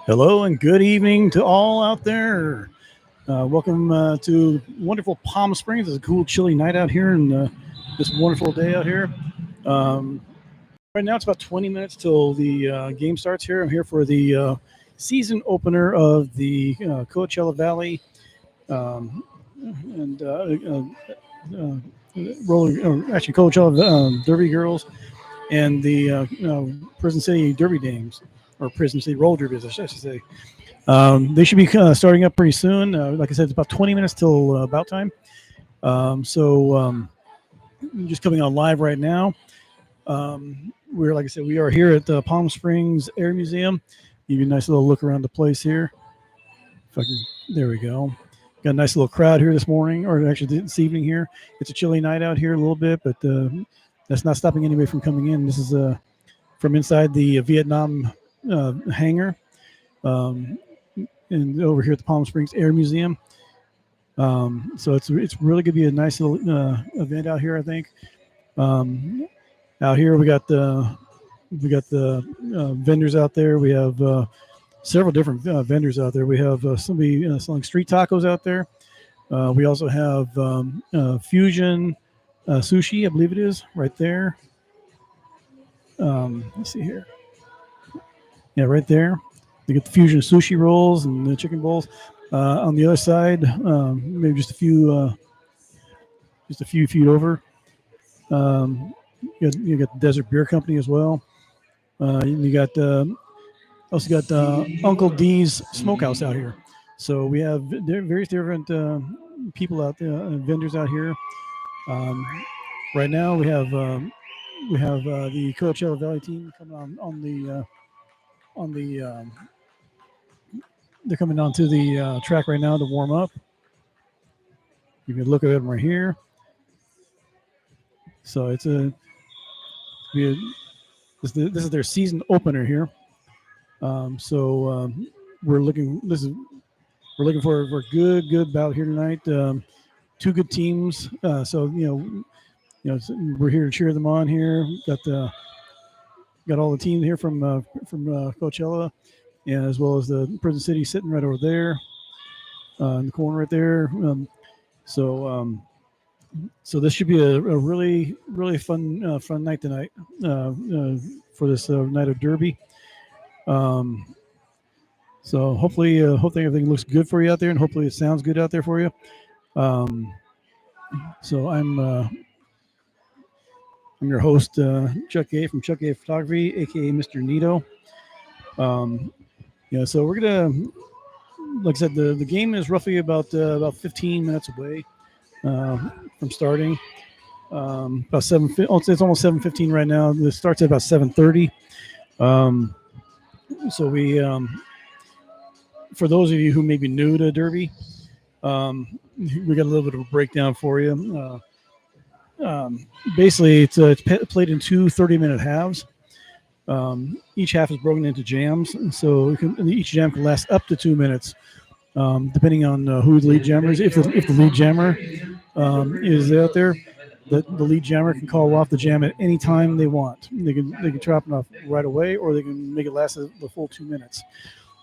Hello and good evening to all out there. Welcome to wonderful Palm Springs. It's a cool, chilly night out here, and this wonderful day out here. Um, right now, it's about 20 minutes till the game starts here. I'm here for the season opener of the Coachella Valley um, and actually Coachella Derby Girls and the Prison City Derby Dames, or Prison City Roller Derby, I should say. They should be starting up pretty soon. Like I said, it's about 20 minutes till about time. So just coming on live right now. Like I said, we are here at the Palm Springs Air Museum. Give you a nice little look around the place here. There we go. Got a nice little crowd here this morning, or actually this evening here. It's a chilly night out here a little bit, but that's not stopping anybody from coming in. This is from inside the Vietnam hangar. And over here at the Palm Springs Air Museum. So it's really going to be a nice little event out here, I think. Out here we got the vendors out there. We have several different vendors out there. We have somebody selling street tacos out there. We also have fusion sushi, I believe it is, right there. Let's see here. Yeah, right there. They get the fusion sushi rolls and the chicken bowls. On the other side, maybe just a few feet over, you got the Desert Beer Company as well. You got also got Uncle D's Smokehouse out here. So we have various different people out there, vendors out here. Right now we have the Coachella Valley team coming on the. They're coming onto the track right now to warm up. You can look at them right here. So this is their season opener here. We're looking for a good bout here tonight. Two good teams. We're here to cheer them on here. Got all the team here from Coachella. Yeah, as well as the Prison City sitting right over there in the corner right there. So this should be a really fun night tonight for this night of Derby. So hopefully everything looks good for you out there, and hopefully it sounds good out there for you. So I'm your host, Chuck A from Chuck A Photography, aka Mr. Nito. So we're gonna, like I said, the game is roughly about 15 minutes away from starting. About 7. It's almost 7:15 right now. This starts at about 7:30. So we, for those of you who may be new to Derby, we got a little bit of a breakdown for you. Basically, it's played in two 30-minute halves. Each half is broken into jams, so each jam can last up to 2 minutes, depending on who the lead jammer is. If the lead jammer is out there, the lead jammer can call off the jam at any time they want. They can chop it off right away, or they can make it last the full 2 minutes.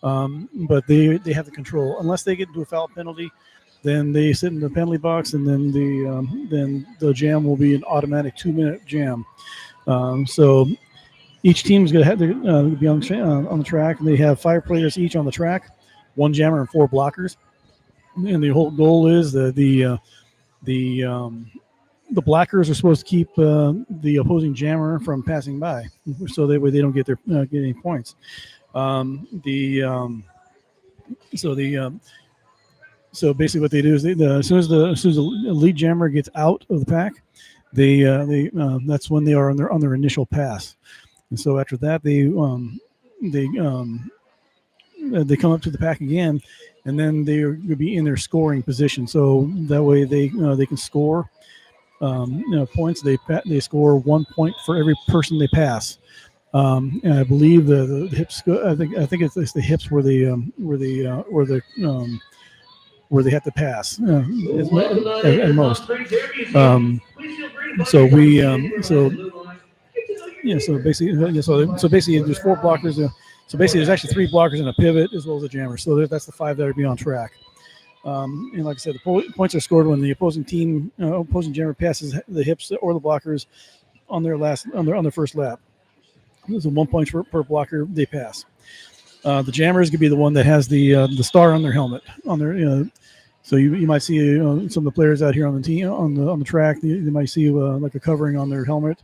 But they have the control. Unless they get into a foul penalty, then they sit in the penalty box, and then the jam will be an automatic 2-minute jam. So each team is going to have to be on the track, and they have 5 players each on the track, 1 jammer and 4 blockers. And the whole goal is that the blockers are supposed to keep the opposing jammer from passing by, so that way they don't get any points. So basically, what they do is as soon as the lead jammer gets out of the pack, that's when they are on their initial pass. And so after that, they come up to the pack again, and then they are going to be in their scoring position. So that way they can score points. They score 1 point for every person they pass. And I believe the hips. I think it's the hips where they have to pass at most. So basically, there's 4 blockers. So basically, there's actually 3 blockers and a pivot as well as a jammer. So that's the 5 that would be on track. And like I said, the points are scored when the opposing jammer passes the hips or the blockers on their first lap. So 1 point per blocker they pass. The jammer is going to be the one that has the star on their helmet on their. So you might see some of the players out here on the team on the track. You might see like a covering on their helmet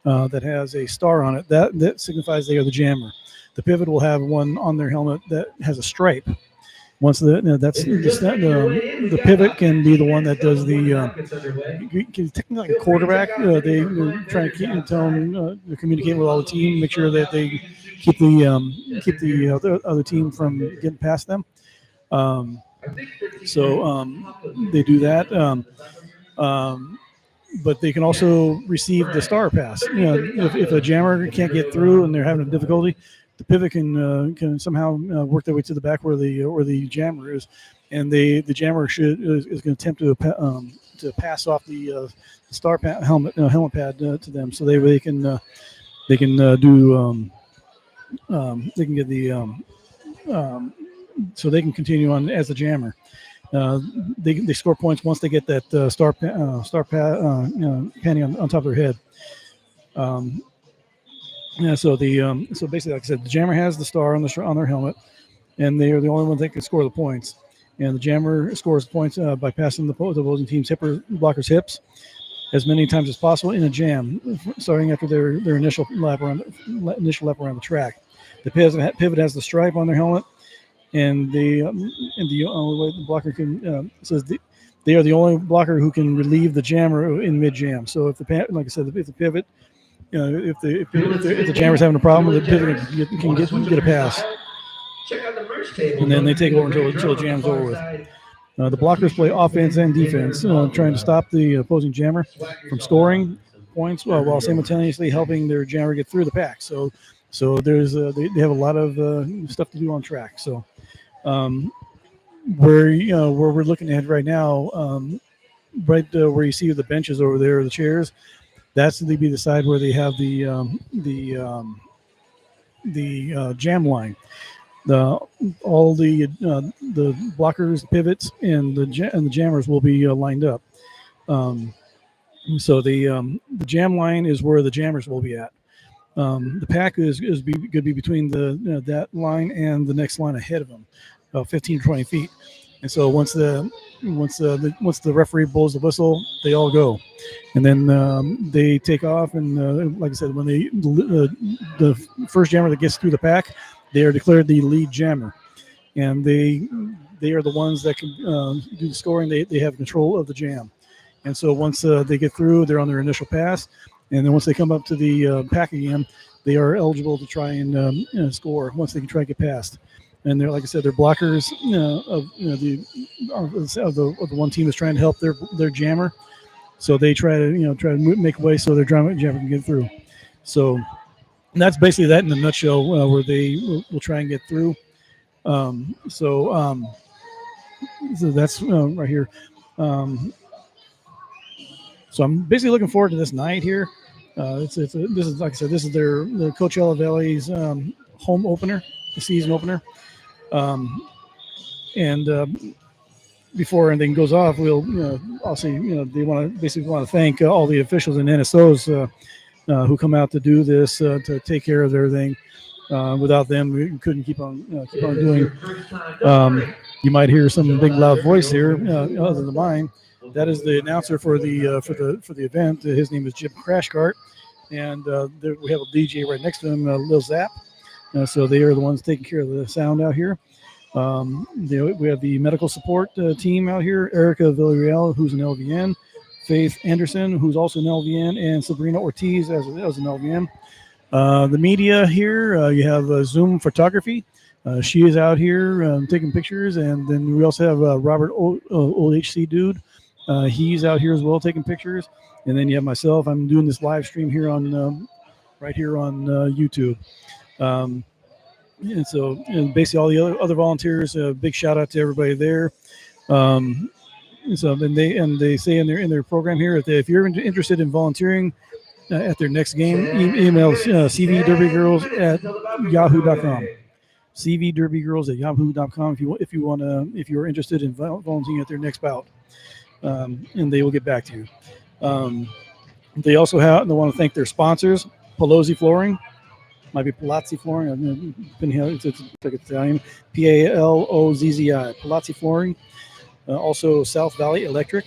that has a star on it. That signifies they are the jammer. The pivot will have one on their helmet that has a stripe. Once the pivot can be the one that does technically like a quarterback. They're trying to tell them to communicate with all the team, make sure that they keep the other team from getting past them. So they do that. But they can also receive the star pass. If a jammer can't get through and they're having a difficulty, the pivot can somehow work their way to the back where the jammer is, and the jammer is going to attempt to pass off the star helmet pad to them, so they can get the so they can continue on as the jammer. They score points once they get that star panty on top of their head. So basically, like I said, the jammer has the star on their helmet, and they are the only ones that can score the points. And the jammer scores points by passing the opposing team's blocker's hips as many times as possible in a jam, starting after their initial lap around the track. The pivot has the stripe on their helmet, and the only way the blocker can says they are the only blocker who can relieve the jammer in mid jam. So if the pivot. If the jammer's having a problem, the pivot can get a pass, and then they take over until the jam's over with. The blockers play offense and defense, trying to stop the opposing jammer from scoring points while simultaneously helping their jammer get through the pack. So there's they have a lot of stuff to do on track. So where we're looking at right now, where you see the benches over there, the chairs. That's be the side where they have the jam line. All the blockers, pivots, and the jammers will be lined up. So the jam line is where the jammers will be at. The pack is going to be between that line and the next line ahead of them, about 15 to 20 feet. And so once the referee blows the whistle, they all go, and then they take off. And like I said, when the first jammer that gets through the pack, they are declared the lead jammer, and they are the ones that can do the scoring. They have control of the jam, and so once they get through, they're on their initial pass, and then once they come up to the pack again, they are eligible to try and score once they can try to get past. And they're, like I said, they're blockers of the one team is trying to help their jammer, so they try to make a way so their jammer can get through. So that's basically that in a nutshell, where they will try and get through. So that's right here. So I'm basically looking forward to this night here. This is like I said, this is the Coachella Valley's home opener, the season opener. Before anything goes off, we'll also they want to thank all the officials and NSOs who come out to do this, to take care of everything. Without them, we couldn't keep on doing. You might hear some big loud voice here, other than mine. That is the announcer for the event. His name is Jim Crashcart, and we have a DJ right next to him, Lil Zap. So they are the ones taking care of the sound out here. We have the medical support team out here, Erica Villarreal, who's an LVN, Faith Anderson, who's also an LVN, and Sabrina Ortiz as an LVN. The media here, you have Zoom Photography. She is out here taking pictures, and then we also have Robert OHC Dude. He's out here as well taking pictures. And then you have myself. I'm doing this live stream here right here on YouTube. And so basically all the other volunteers, big shout out to everybody there. So then they say in their program here, if you're interested in volunteering at their next game, email cvdgirls@yahoo.com. cvderbygirls@yahoo.com if you're interested in volunteering at their next bout, and they will get back to you. They also they want to thank their sponsors, Pelosi Flooring, might be Palazzi Flooring. It's like Italian, Palozzi, Palazzi Flooring. Also South Valley Electric,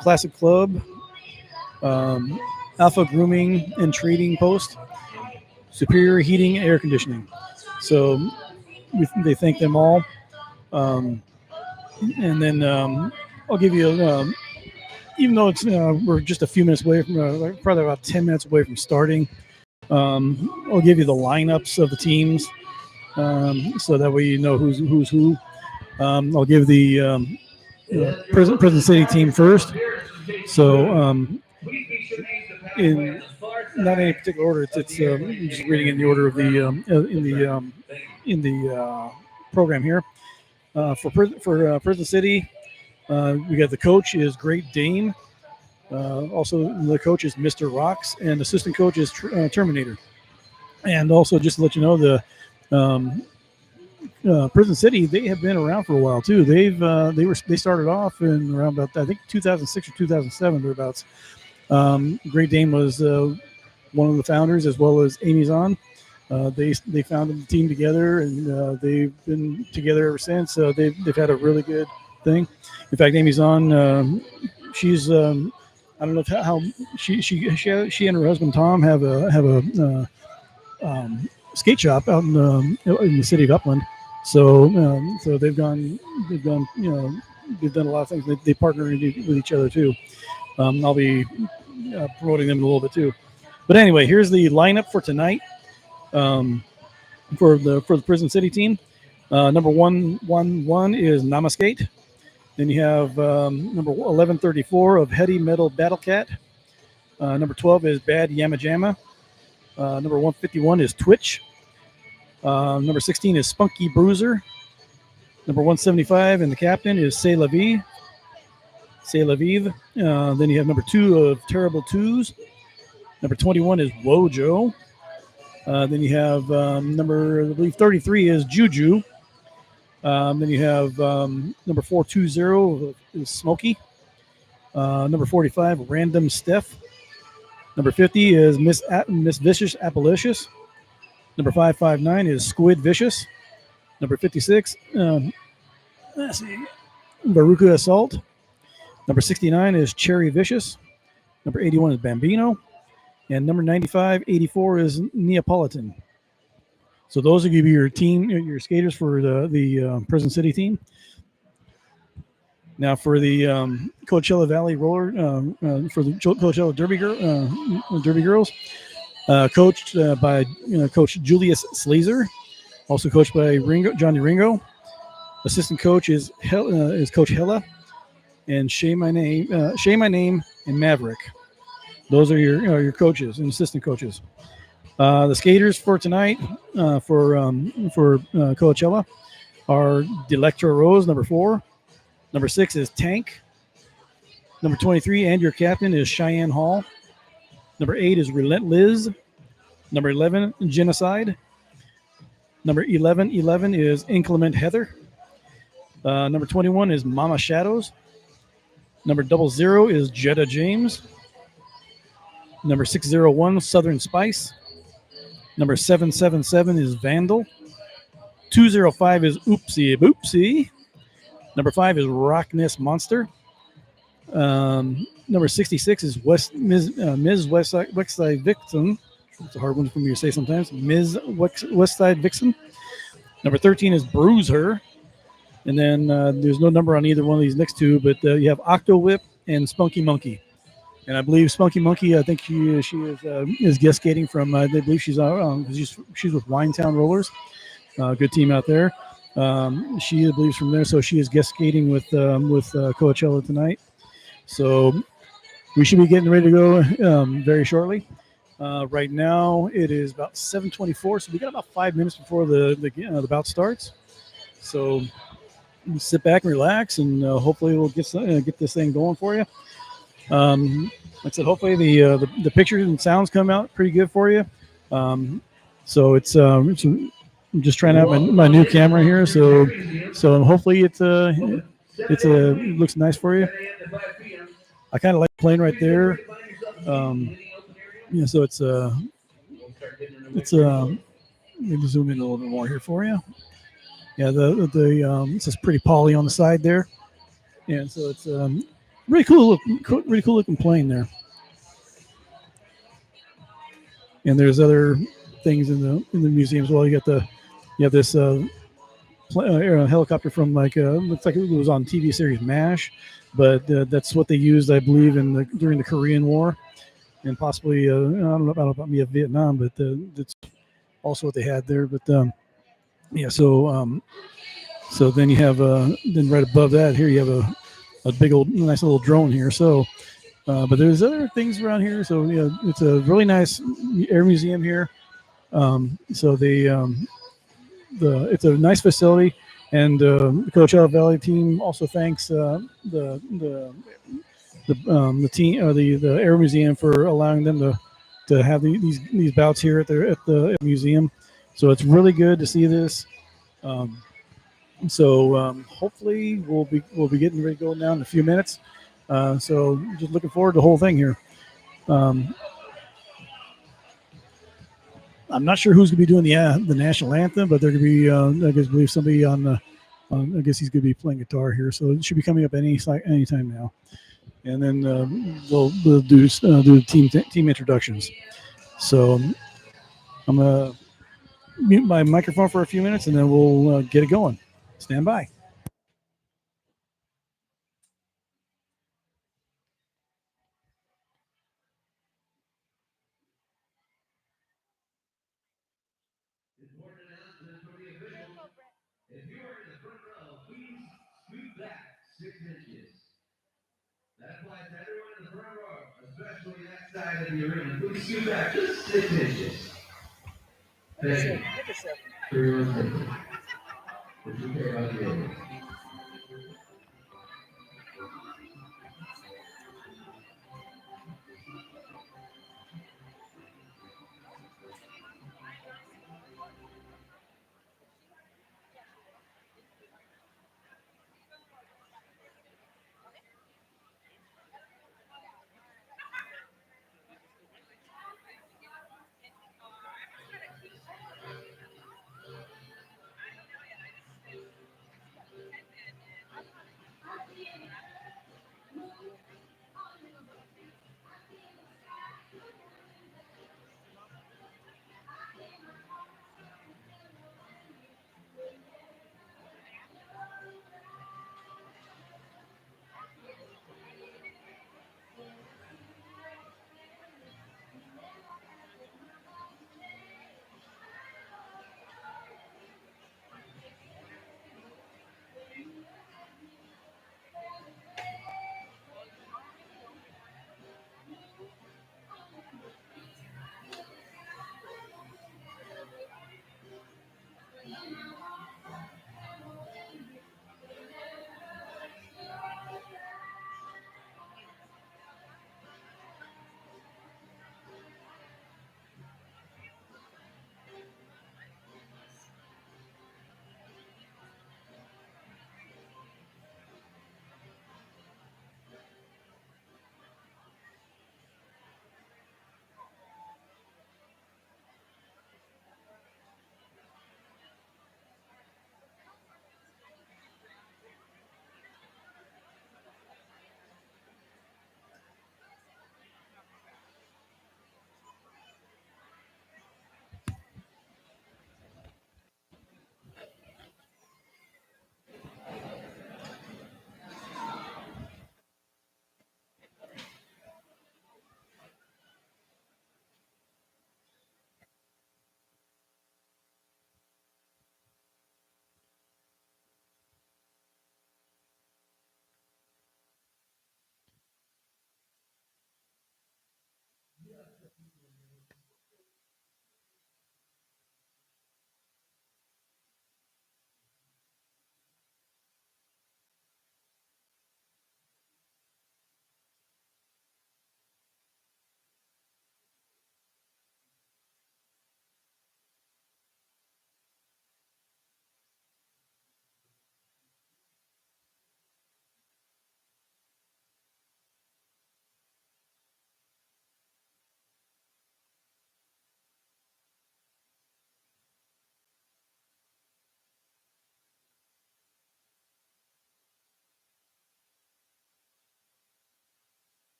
Classic Club, Alpha Grooming and Trading Post, Superior Heating and Air Conditioning. So they thank them all. And then I'll give you, even though it's we're just a few minutes away from, probably about 10 minutes away from starting, I'll give you the lineups of the teams, so that way you know who's who. I'll give the Prison City team first. So in not any particular order, it's I'm just reading in the order of the in the program here. For Prison City, we got the coach is Great Dane. Also, the coach is Mr. Rocks, and assistant coach is Terminator. And also, just to let you know, the Prison City, they have been around for a while too. They started off in around about, I think, 2006 or 2007 thereabouts. Great Dane was one of the founders, as well as Amy Zahn. They founded the team together, and they've been together ever since. They've had a really good thing. In fact, Amy Zahn, she's I don't know how she and her husband Tom have a skate shop out in the city of Upland. So they've done they've done a lot of things. They partner with each other too. I'll be promoting them a little bit too. But anyway, here's the lineup for tonight. For the Prison City team, number 111 is Namaskate. Then you have number 1134 of Heady Metal Battle Cat. Number 12 is Bad Yama Jama. Number 151 is Twitch. Number 16 is Spunky Bruiser. Number 175 and the captain is C'est La Vie. C'est La Vive. Then you have number 2 of Terrible Twos. Number 21 is Wojo. Then you have number, I believe, 33 is Juju. Then you have number 420 is Smokey. Number 45, Random Steph. Number 50 is Miss Vicious Appalicious. Number 559 is Squid Vicious. Number 56, let's see, Baruka Assault. Number 69 is Cherry Vicious. Number 81 is Bambino. And number 95, 84 is Neapolitan. So those are going to be your team, your skaters for the Prison City team. Now for the Coachella Valley Roller, for the Coachella Derby Girls, coached by Coach Julius Slazer, also coached by Johnny Ringo. Assistant coach is Coach Hella, and Shay My Name, and Maverick. Those are your coaches and assistant coaches. The skaters for tonight for Coachella are Delectra Rose, number 4. Number 6 is Tank. Number 23, and your captain is Cheyenne Hall. Number 8 is Relentless. Number 11, Genocide. Number 11 is Inclement Heather. Number 21 is Mama Shadows. Number 00 is Jetta James. Number 601, Southern Spice. Number 777 is Vandal. 205 is Oopsie Boopsie. Number 5 is Rockness Monster. Number 66 is Ms. Westside Vixen. It's a hard one for me to say sometimes. Ms. Westside Vixen. Number 13 is Bruise Her. And then there's no number on either one of these next two, but you have Octo Whip and Spunky Monkey. And I believe Spunky Monkey, I think she is guest skating from, I believe she's with Winetown Rollers. Good team out there. She believes from there, so she is guest skating with Coachella tonight. So we should be getting ready to go very shortly. Right now it is about 7:24, so we got about 5 minutes before the bout starts. So sit back and relax, and hopefully we'll get this thing going for you. Like I said, hopefully the pictures and sounds come out pretty good for you. So it's I'm just trying out my new camera here, so hopefully it looks nice for you. I kind of like playing right there. Yeah, so let me zoom in a little bit more here for you. Yeah, it's just pretty poly on the side there, and so it's really cool looking plane there. And there's other things in the museum as well. You have this helicopter from looks like it was on TV series MASH, but that's what they used, I believe, during the Korean War, and possibly I don't know about Vietnam, but that's also what they had there. But yeah, so then you have then right above that here you have a big old nice little drone here. So but there's other things around here. So yeah, it's a really nice air museum here. So it's a nice facility, and the Coachella Valley team also thanks the team or the Air Museum for allowing them to have these bouts here at the museum. So it's really good to see this. Um, hopefully we'll be getting ready to go now in a few minutes. So just looking forward to the whole thing here. Um, I'm not sure who's going to be doing the national anthem, but they're going to be I guess believe somebody on the. I guess he's going to be playing guitar here, so it should be coming up any time now. And then we'll do the team introductions. So I'm gonna mute my microphone for a few minutes, and then we'll get it going. Stand by. That applies to everyone in the front row, especially that side of the arena. Please scoot back just 6 inches. Thank you. For your attention. Would you care about the others?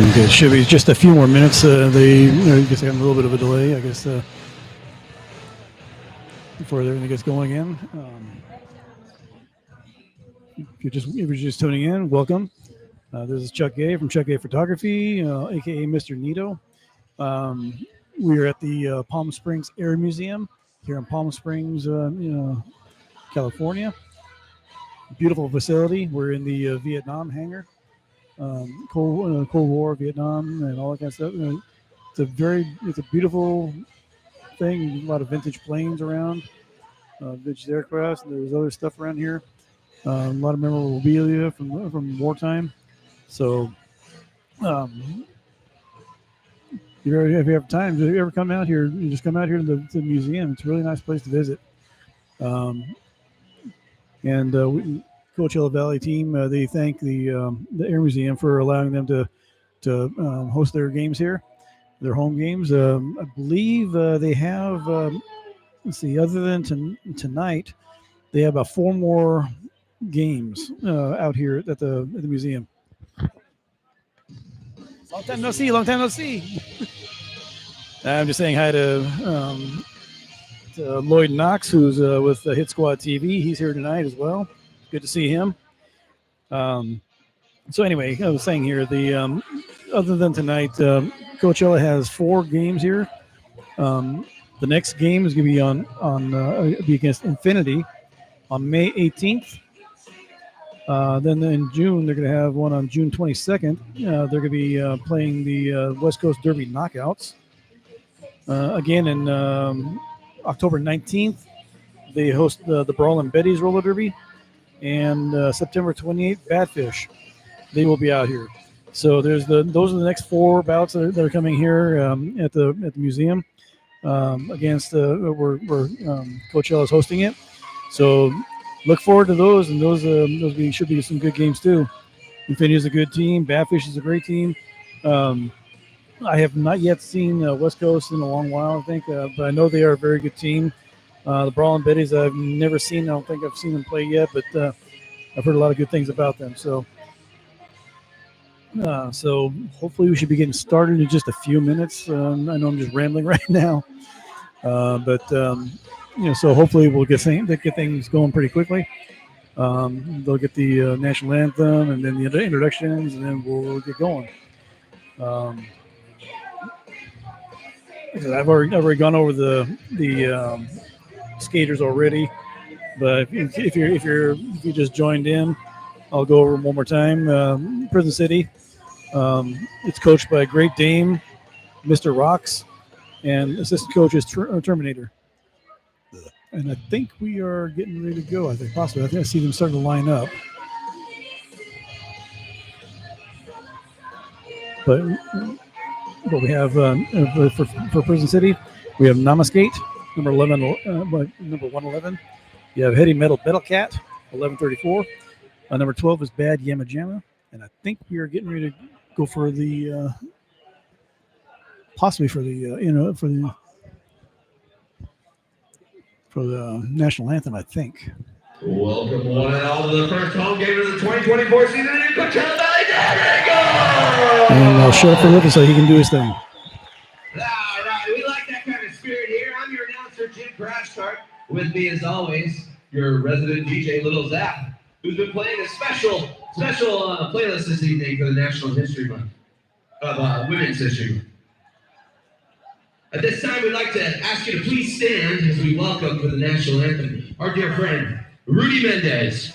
Okay, it should be just a few more minutes. They, I guess, got a little bit of a delay. I guess before everything gets going again. If you're just tuning in, welcome. This is Chuck Gay from Chuck Gay Photography, aka Mr. Nito. We are at the Palm Springs Air Museum here in Palm Springs, California. Beautiful facility. We're in the Vietnam hangar. Cold War, Vietnam, and all that kind of stuff. It's a beautiful thing. A lot of vintage planes around, vintage aircraft. And there's other stuff around here. A lot of memorabilia from wartime. So, if you have time, if you ever come out here, you just come out here to the museum. It's a really nice place to visit. Coachella Valley team, they thank the Air Museum for allowing them to host their games here, their home games. I believe they have, let's see, other than tonight, they have about 4 more games out here at the museum. Long time no see. Long time no see. I'm just saying hi to Lloyd Knox, who's with Hit Squad TV. He's here tonight as well. Good to see him. So anyway, I was saying here, the other than tonight, Coachella has 4 games here. The next game is going to be on be against Infinity on May 18th. Then in June, they're going to have one on June 22nd. They're going to be playing the West Coast Derby Knockouts. Again, in October 19th, they host the Brawl and Betty's Roller Derby. And September 28th, Badfish. They will be out here. So those are the next 4 bouts that are coming here at the museum against where Coachella is hosting it. So look forward to those, and those should be some good games too. Infinity is a good team. Badfish is a great team. I have not yet seen West Coast in a long while, I think, but I know they are a very good team. The Brawl and Betties I've never seen. I don't think I've seen them play yet, but I've heard a lot of good things about them. So hopefully we should be getting started in just a few minutes. I know I'm just rambling right now, but so hopefully we'll get things going pretty quickly. They'll get the national anthem and then the introductions, and then we'll get going. I've already gone over the skaters already, but if you just joined in, I'll go over them one more time. Prison City. It's coached by Great Dame, Mr. Rocks, and assistant coach is Terminator. And I think we are getting ready to go. I think I see them starting to line up. But we have for Prison City, we have Namaskate, number 111. You have Heady Metal Cat, 1134. Number 12 is Bad Yama Jama, and I think we are getting ready to go for the possibly for the for the national anthem, I think. Welcome one and all to the first home game of the 2024 season in Coachella Valley. There we go! And I'll shut up for a little so he can do his thing. All right, we like that kind of spirit here. I'm your announcer, Jim Crashcart. With me, as always, your resident DJ, Little Zap, who's been playing a special playlist this evening for the National History Month of Women's History Month. At this time, we'd like to ask you to please stand as we welcome for the national anthem our dear friend, Rudy Mendez.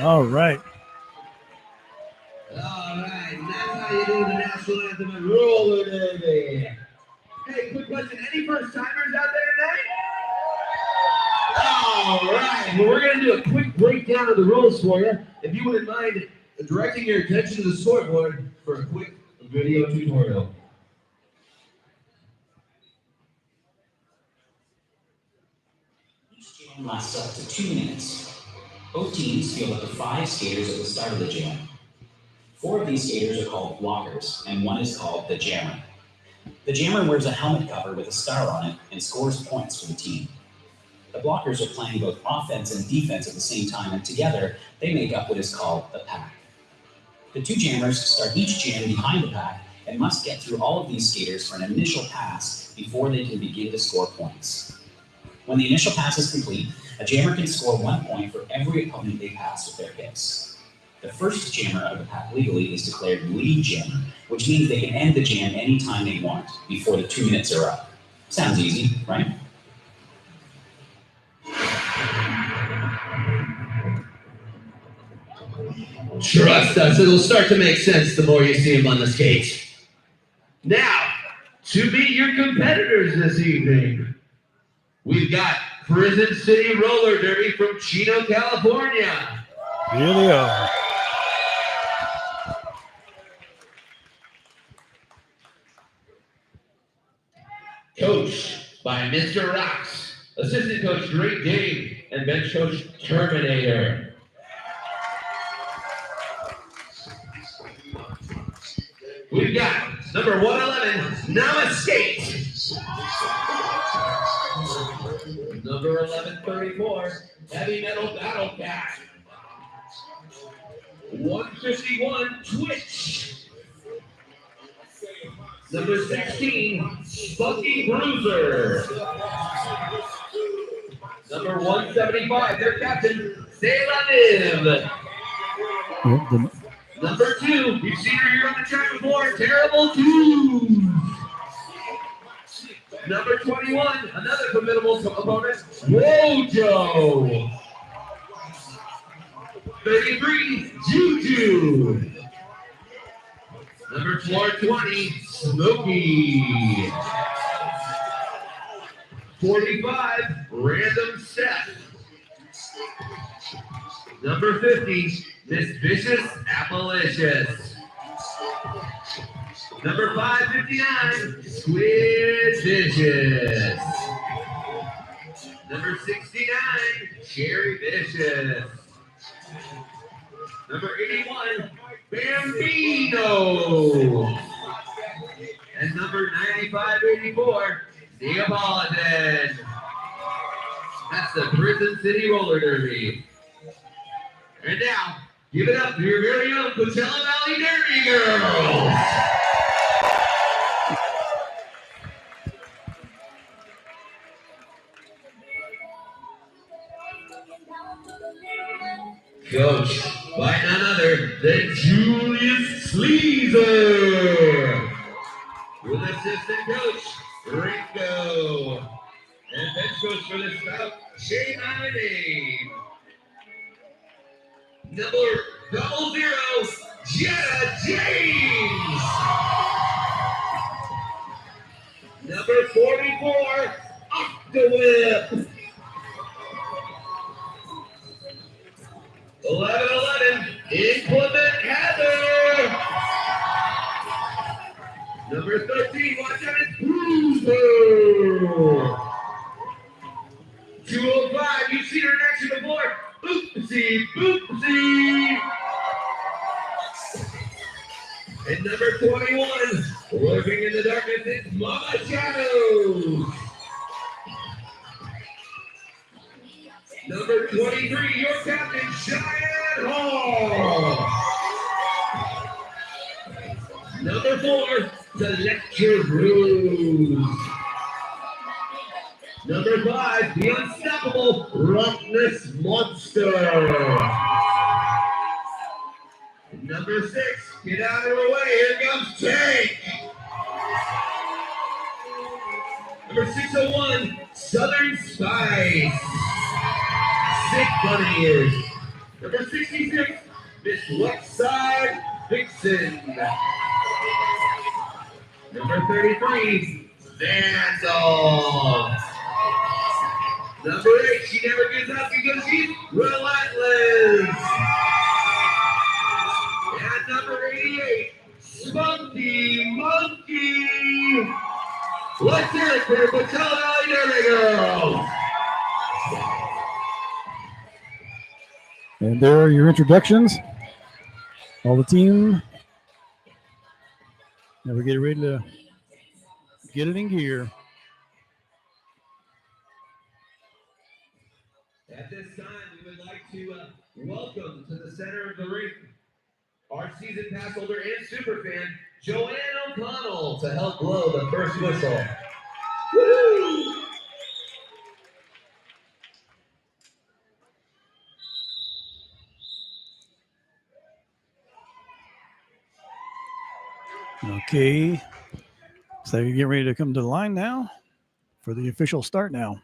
All right. All right, and that's how you do the national anthem and roller derby. Hey, quick question. Any first timers out there tonight? All right, well, we're going to do a quick breakdown of the rules for you. If you wouldn't mind directing your attention to the scoreboard for a quick video tutorial. Each jam lasts up to 2 minutes. Both teams field up to 5 skaters at the start of the jam. 4 of these skaters are called blockers, and 1 is called the jammer. The jammer wears a helmet cover with a star on it and scores points for the team. The blockers are playing both offense and defense at the same time, and together they make up what is called the pack. The 2 jammers start each jam behind the pack and must get through all of these skaters for an initial pass before they can begin to score points. When the initial pass is complete, a jammer can score 1 point for every opponent they pass with their hips. The first jammer out of the pack legally is declared lead jammer, which means they can end the jam anytime they want before the 2 minutes are up. Sounds easy, right? Trust us, it'll start to make sense the more you see them on the skates. Now, to meet your competitors this evening, we've got Prison City Roller Derby from Chino, California. Here they are. Coached by Mr. Rocks, assistant coach Great Dane, and bench coach Terminator. We've got number 111, Nama Skate. Number 1134, Heavy Metal Battle Cat. 151, Twitch. Number 16, Spunky Bruiser. Number 175, their captain, Selanim. Number 2, you've seen her here on the track before, Terrible Twos. Number 21, another formidable opponent, Wojo. 33, Juju. Number 420, Smokey. 45, Random Step. Number 50, Miss Vicious Appalicious. Number 559, Squid Vicious. Number 69, Cherry Vicious. Number 81, Bambino. And number 9584, Neapolitan. That's the Prison City Roller Derby. And now, give it up to your very own Coachella Valley Derby girls. Coached by none other than Julius Sleazer. With assistant coach, Ringo. And bench coach for this bout, Shane Ivey. Number 00, Jenna James. Number 44, Octawhip. 1111, Inclement Heather. Number 13, watch out, it's Bruiser. 205, you've seen her in action before. Oopsie, boopsie. And number 21, lurking in the darkness, is Mama Shadows. Number 23, your captain, Cheyenne Hall. Number 4, Selector Bruce. Number 5, the unstoppable Roughness Monster. Number 6, get out of the way, here comes Tank. Number 601, Southern Spice. Sick bunny ears. Number 66, Miss Westside Vixen. Number 33, Vandal. Number 8, she never gives up because she's relentless. And number 88, Spunky Monkey. Let's hear it for Coachella. There we go. And there are your introductions. All the team. Now we're getting ready to get it in gear. At this time, we would like to welcome to the center of the ring our season pass holder and superfan, Joanne O'Connell, to help blow the first whistle. Woo-hoo! Okay. So you get ready to come to the line now for the official start now.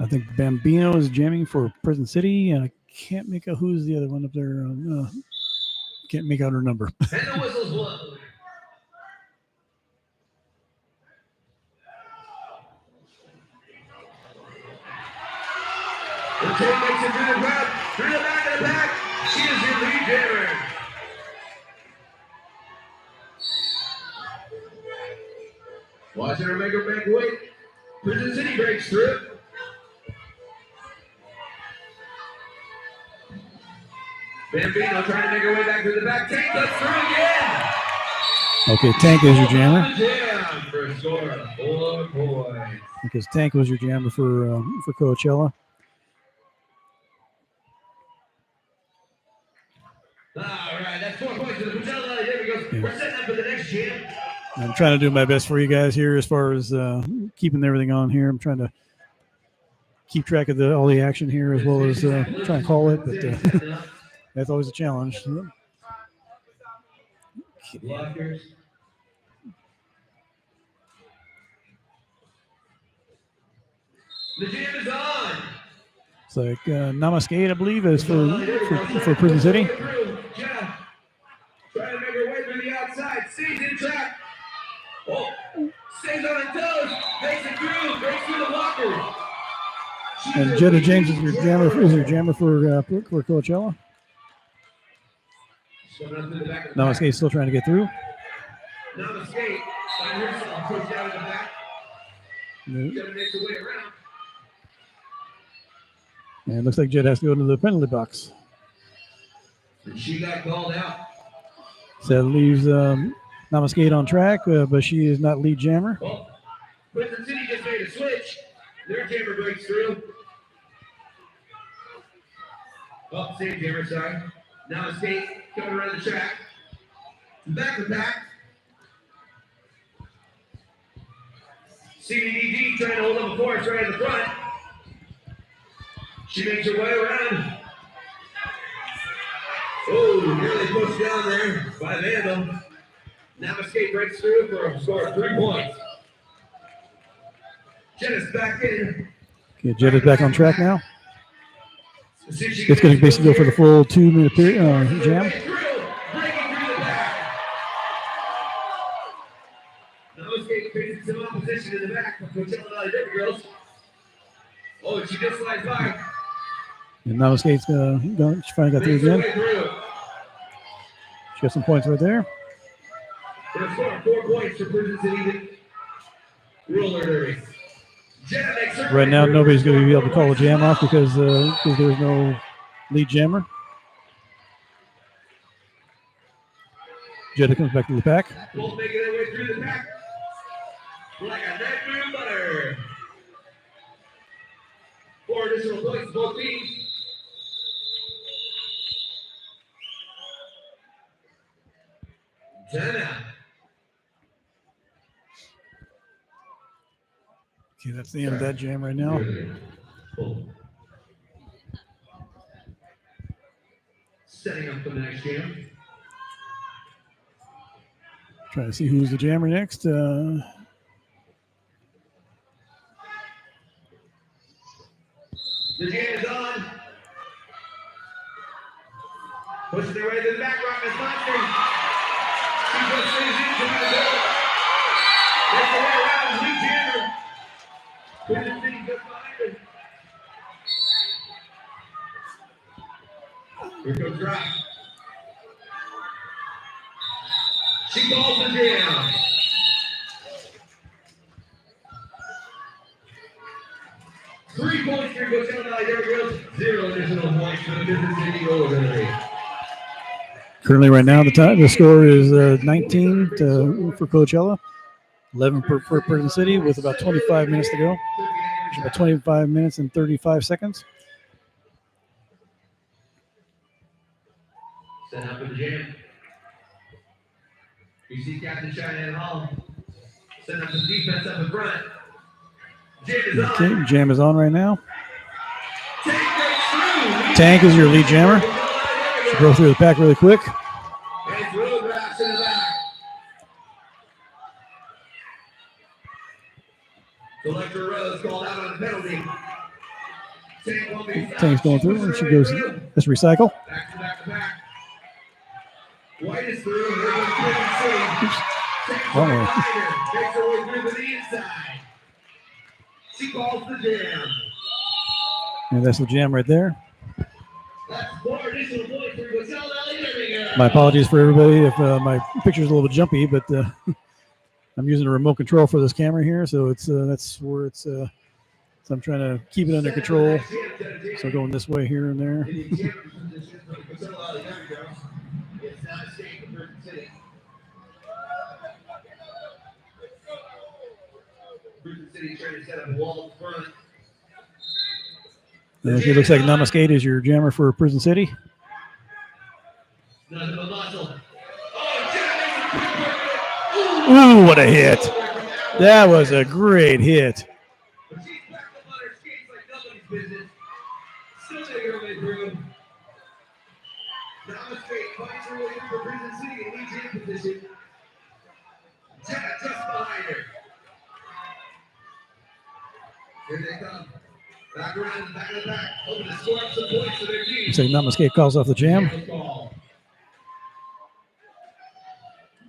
I think Bambino is jamming for Prison City, and I can't make out who's the other one up there. Can't make out her number. And the whistle's blown. The team makes it through the crowd, through the back of the pack. She is your lead jammer. Watching her make her back weight. Prison City breaks through. Bambino trying to make her way back to the back. Tank gets through again. Okay, Tank is your jammer. Jam for a score of 4 points. Because Tank was your jammer for Coachella. All right, that's 4 points to the Coachella. There we go. Yeah. We're setting up for the next jam. I'm trying to do my best for you guys here as far as keeping everything on here. I'm trying to keep track of all the action here as well as try and call it, but that's always a challenge. Blockers. The jam is on. It's like Namaskate, I believe, is for Prison City. Jenna trying to make her way through the outside. Stays in track. Oh, stays on her toes. Makes it through. Breaks through the blocker. And Jetta James is your jammer for Coachella. Namaskate's still trying to get through. Namaskate by herself. Pushed out in the back. Jetta makes her way around. And it looks like Jed has to go to the penalty box. And she got called out. So that leaves Namaskate on track, but she is not lead jammer. Well, Prison City just made a switch. Their jammer breaks through. Oh, same jammer side. Namaskate coming around the track. Back to back. CVDG trying to hold up a force right in the front. She makes her way around. Oh, nearly pushed down there by Vandal. Namaskate breaks through for a score of 3 points. Jetta's back in. Okay, Jed is back on track now. It's going to basically go for the full 2-minute period jam. Breaking through the back. Namaskate faces some opposition in the back from Coachella Valley Derby Girls. Oh, she just slides by. And Namaskate's she finally got through again. She got some points right there. They're scoring 4 points for Prison City roller derby. Right now, nobody's going to be able to call a jam off because there's no lead jammer. Jetta comes back to the pack. Both making their way through the pack like a nightmare of butter. 4 additional points, both teams. Timeout. Okay, that's the end of that jam right now. Setting up for the next jam. Trying to see who's the jammer next. The jam is on. Pushing their way to the back, Rockman's Monster. She puts things into the middle. Makes the way around, lead jammer. Prison City just behind her. Here comes Rock. She calls the jam. Three points for Coachella Valley Dairy Girls. 0 additional points for the Prison City Orderly. Currently, right now, the score is 19 for Coachella, 11 for Prison City, with about 25 minutes to go. There's about 25 minutes and 35 seconds. Set up for the jam. You see Captain Cheyenne Hall setting up some defense up in front. Jam is on. Okay, jam is on right now. Tank breaks through. Tank is your lead jammer. She'll go through the pack really quick. And it's road rocks in the back. Selector Rose called out on the penalty. Tank won't be stopped. Tank's going through, and she goes, let's recycle. Back to back to back. White is through. Here goes Prison City. Tank's Uh-oh. right behind her. Makes her way through to the inside. She calls the jam. And that's the jam right there. That's 4 additional points for Coachella Valley Dairy Girls. My apologies for everybody if my picture's a little bit jumpy, but I'm using a remote control for this camera here, so it's that's where it's. So I'm trying to keep it under control. So going this way here and there. Prison City trying to set up a wall in front. Okay, looks like Namaskate is your jammer for Prison City. Nothing but muscle. Ooh, what a hit! That was a great hit. But she's backed up on her skates like nobody's business. Still making her way through. Namaskate finds her way through the Prison City in lead jam position. Jenna just behind her. Here they come. Back around the back of the back. Hoping to score up some points for their team. Looks like Namaskate calls off the jam.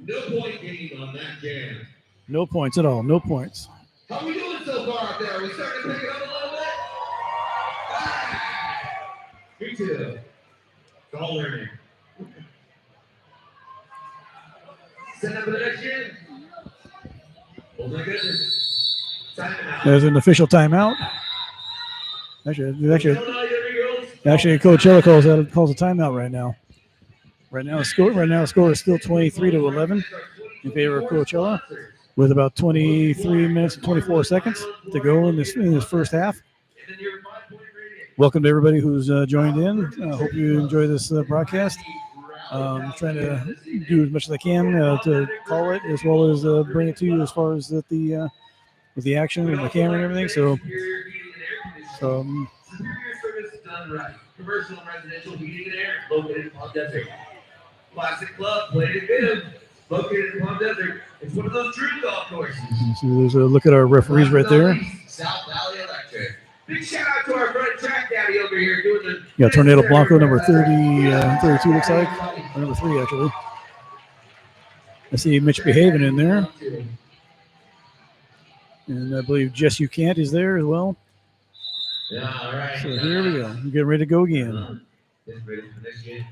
No point gained on that jam. No points at all. No points. How we doing so far out there? We starting to pick it up a little bit? Ah, me too. It's all learning. Set up for the next jam. Oh my goodness. Timeout. There's an official timeout. Actually, Coachella calls a timeout right now. Right now, the score is still 23-11 in favor of Coachella, with about 23 minutes and 24 seconds to go in this first half. Welcome to everybody who's joined in. Hope you enjoy this broadcast. Trying to do as much as I can to call it, as well as bring it to you as far as with the action and the camera and everything. So Superior service done right. Commercial and residential heating and air located in Palm Desert. Classic Club, played in Bib, located in Palm Desert. It's one of those true golf courses. So there's a look at our referees right there. South Valley Electric. Big shout out to our front track daddy over here doing the. Yeah, Tornado Blanco number 32 looks like, or number 3 actually. I see Mitch Behaven in there, and I believe Jess You Can't is there as well. Yeah, all right. So here we go. We're getting ready to go again. Get ready for the next game.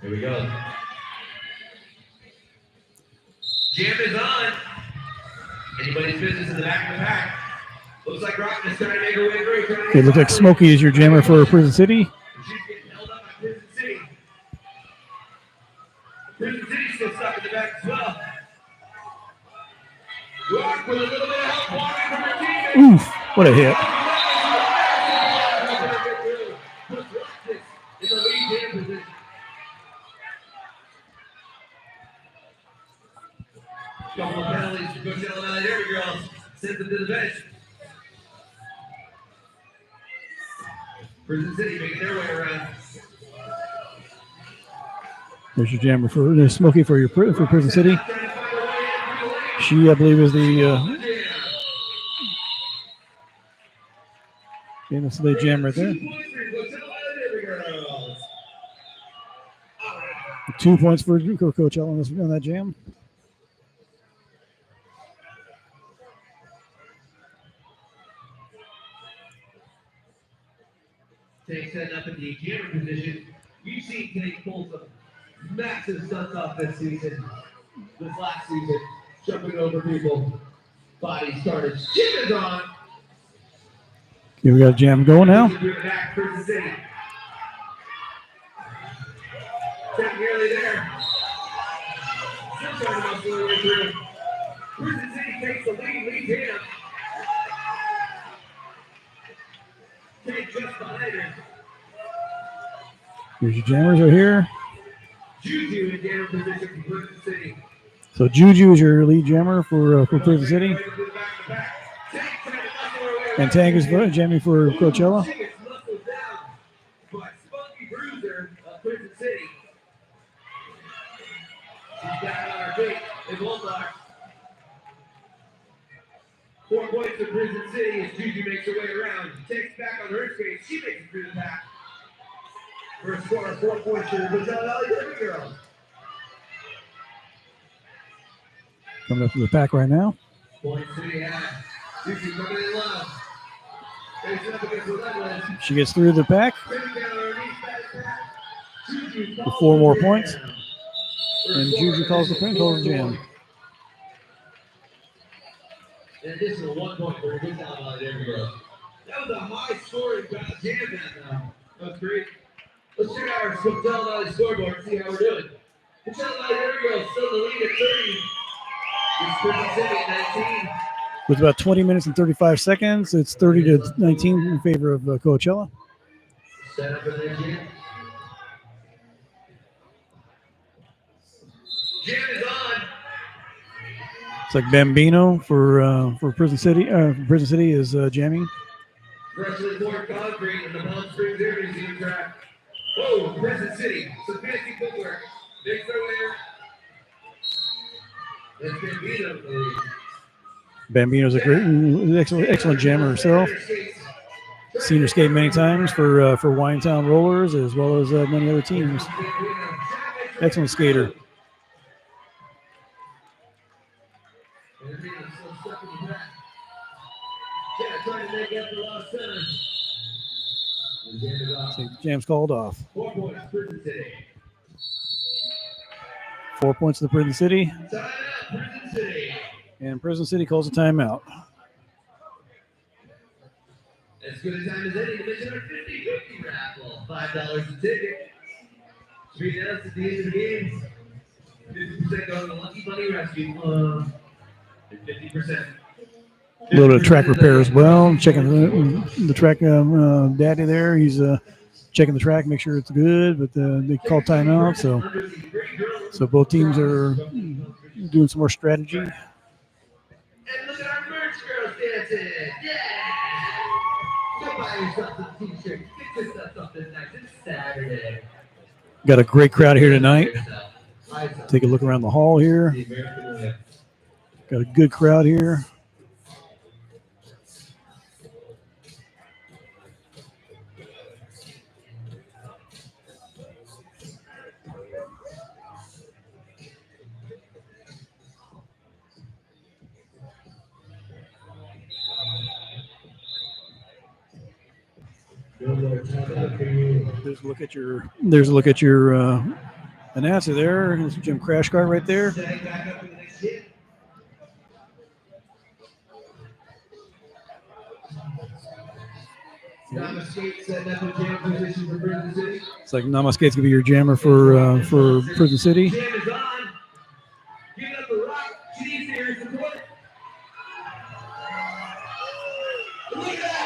Here we go. Jam is on. Anybody's business in the back of the pack. Looks like Rockman is trying to make her way through. Okay, looks like Smokey is your jammer for Prison City. She's getting held up by Prison City. Prison City's still stuck in the back as well. Rock with a little bit of help walking from her teammates. Oof, what a hit. In the lead jam position. Couple of penalties for Coachella Valley Dairy Girls. Sends them to the bench. Prison City making their way around. There's your jammer for Smokey for Prison City. Trying to find a way in through the lane. She, I believe, is the famous the jam right there. 2 points for Coachella girls. 2 points for Coachella on that jam. Tank setting up in the jammer position. You've seen Tank pull some massive stunts off this season. This last season, jumping over people. Body started. Jim is on. Okay, we got a jam going now. Back Prison City. Tank nearly there. Still trying to muscle their way through. Prison City takes the lead him. Tank just behind her. Here's your jammers right here. Juju in jammer position for Prison City. So Juju is your lead jammer for Prison City. And Tank is jamming for Coachella. But Spunky Bruiser of Prison City. She's down on her feet. They both are. 4 points to Prison City as Juju makes her way around. She takes back on her space. She makes it through the back. For a score of 4 points to the Coachella girls. Coming up to the pack right now. Point City has. Juju coming in low. Facing up against the level. She gets through the pack with 4 more points. And Juju calls the jam. An additional 1 point for a good talent on every girl. That was a high scoring jam that was great. Let's check out our Coachella scoreboard and see how we're doing. Coachella every girl still in the lead at 30. It's Prison City at 19. With about 20 minutes and 35 seconds, it's 30 to 19 in favor of Coachella. Set up in there, Jam. Jam is on. It's like Bambino for Prison City. Prison City is jamming. Freshly poured concrete in the Palm Springs Air Museum track. Whoa, Prison City. Some fancy footwork. Makes their way. That's Bambino, please. Bambino's a great, excellent jammer herself. Seen her skate many times for Winetown Rollers as well as many other teams. Excellent skater. So jam's called off. 4 points, Prison City. 4 points to the Prison City. Time out, Prison City. And Prison City calls a timeout. As good a time as any to mention our 50-50 raffle. $5 a ticket. Should be announced at the end of the game. 50% go to the Lucky Bunny Rescue Club. And 50%. A little bit of track repair as well. Checking the track daddy there. He's checking the track, make sure it's good. But they called timeout, so both teams are doing some more strategy. And look at our merch girls dancing. Yeah! Go buy yourself a t-shirt. Get yourself something nice. It's Saturday. Got a great crowd here tonight. Take a look around the hall here. Got a good crowd here. There's a look at your announcer there. There's Jim Crashcart right there. It's like Nama Skate's gonna be your jammer for Prison City. Jam is on. Give up the rock. She's here in support. Look at that.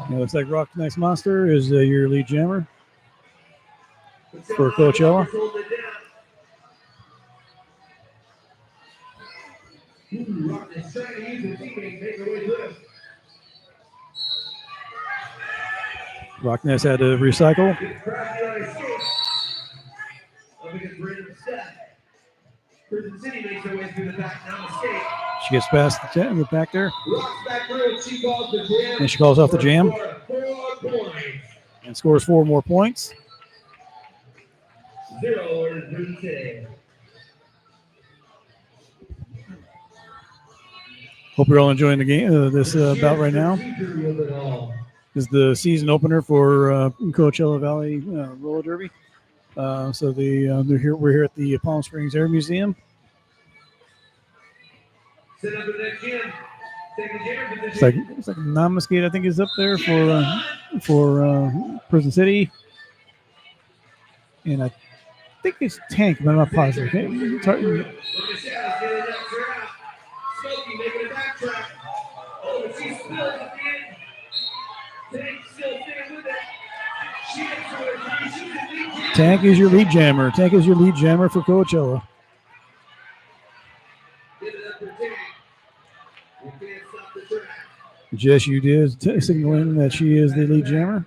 It looks like Rock Next Monster is your lead jammer for Coachella. Rockness trying to use his teammate, make their way to him. Rockness had to recycle. Gets crafty on his skate. Up against random step. Prison City makes their way through the back, now a skate. She gets past the back there. Rocks back through and she calls the jam. And she calls off the jam. 4 points. And scores 4 more points. 0 to Prison City. Hope you're all enjoying the game. This bout right now is the season opener for Coachella Valley Roller Derby. So they're here. We're here at the Palm Springs Air Museum. Set up the next jam. Take the jam position. It's like non-Muscade, I think, is up there for Prison City, and I think it's Tank, but I'm not positive. Okay? Smokey making a backtrack. Oh, but she spills at the end. Tank still staying with it. She gets to it. She shoots the lead jammer. Tank is your lead jammer. Tank is your lead jammer for Coachella. Give it up for Tank. You can't stop the track. Jess, you did signaling that she is the lead jammer.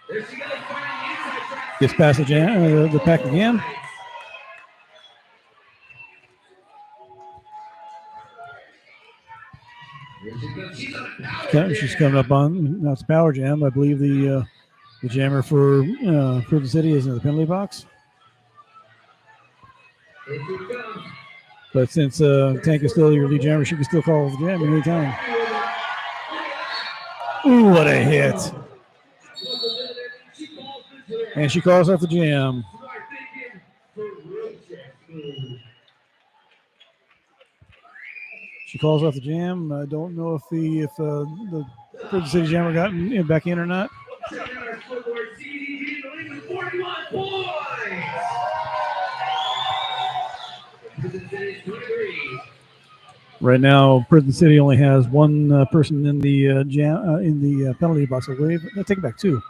There she goes, finding the inside track. Gets past the pack again. She's coming up on, that's Power Jam. I believe the jammer for Prison City is in the penalty box. But since Tank is still your lead jammer, she can still call the jam anytime. Ooh, what a hit. And she calls off the jam. She calls off the jam. I don't know if the Prison City jammer got back in or not. Right now, Prison City only has one person in the penalty box. I believe. I take it back, 2.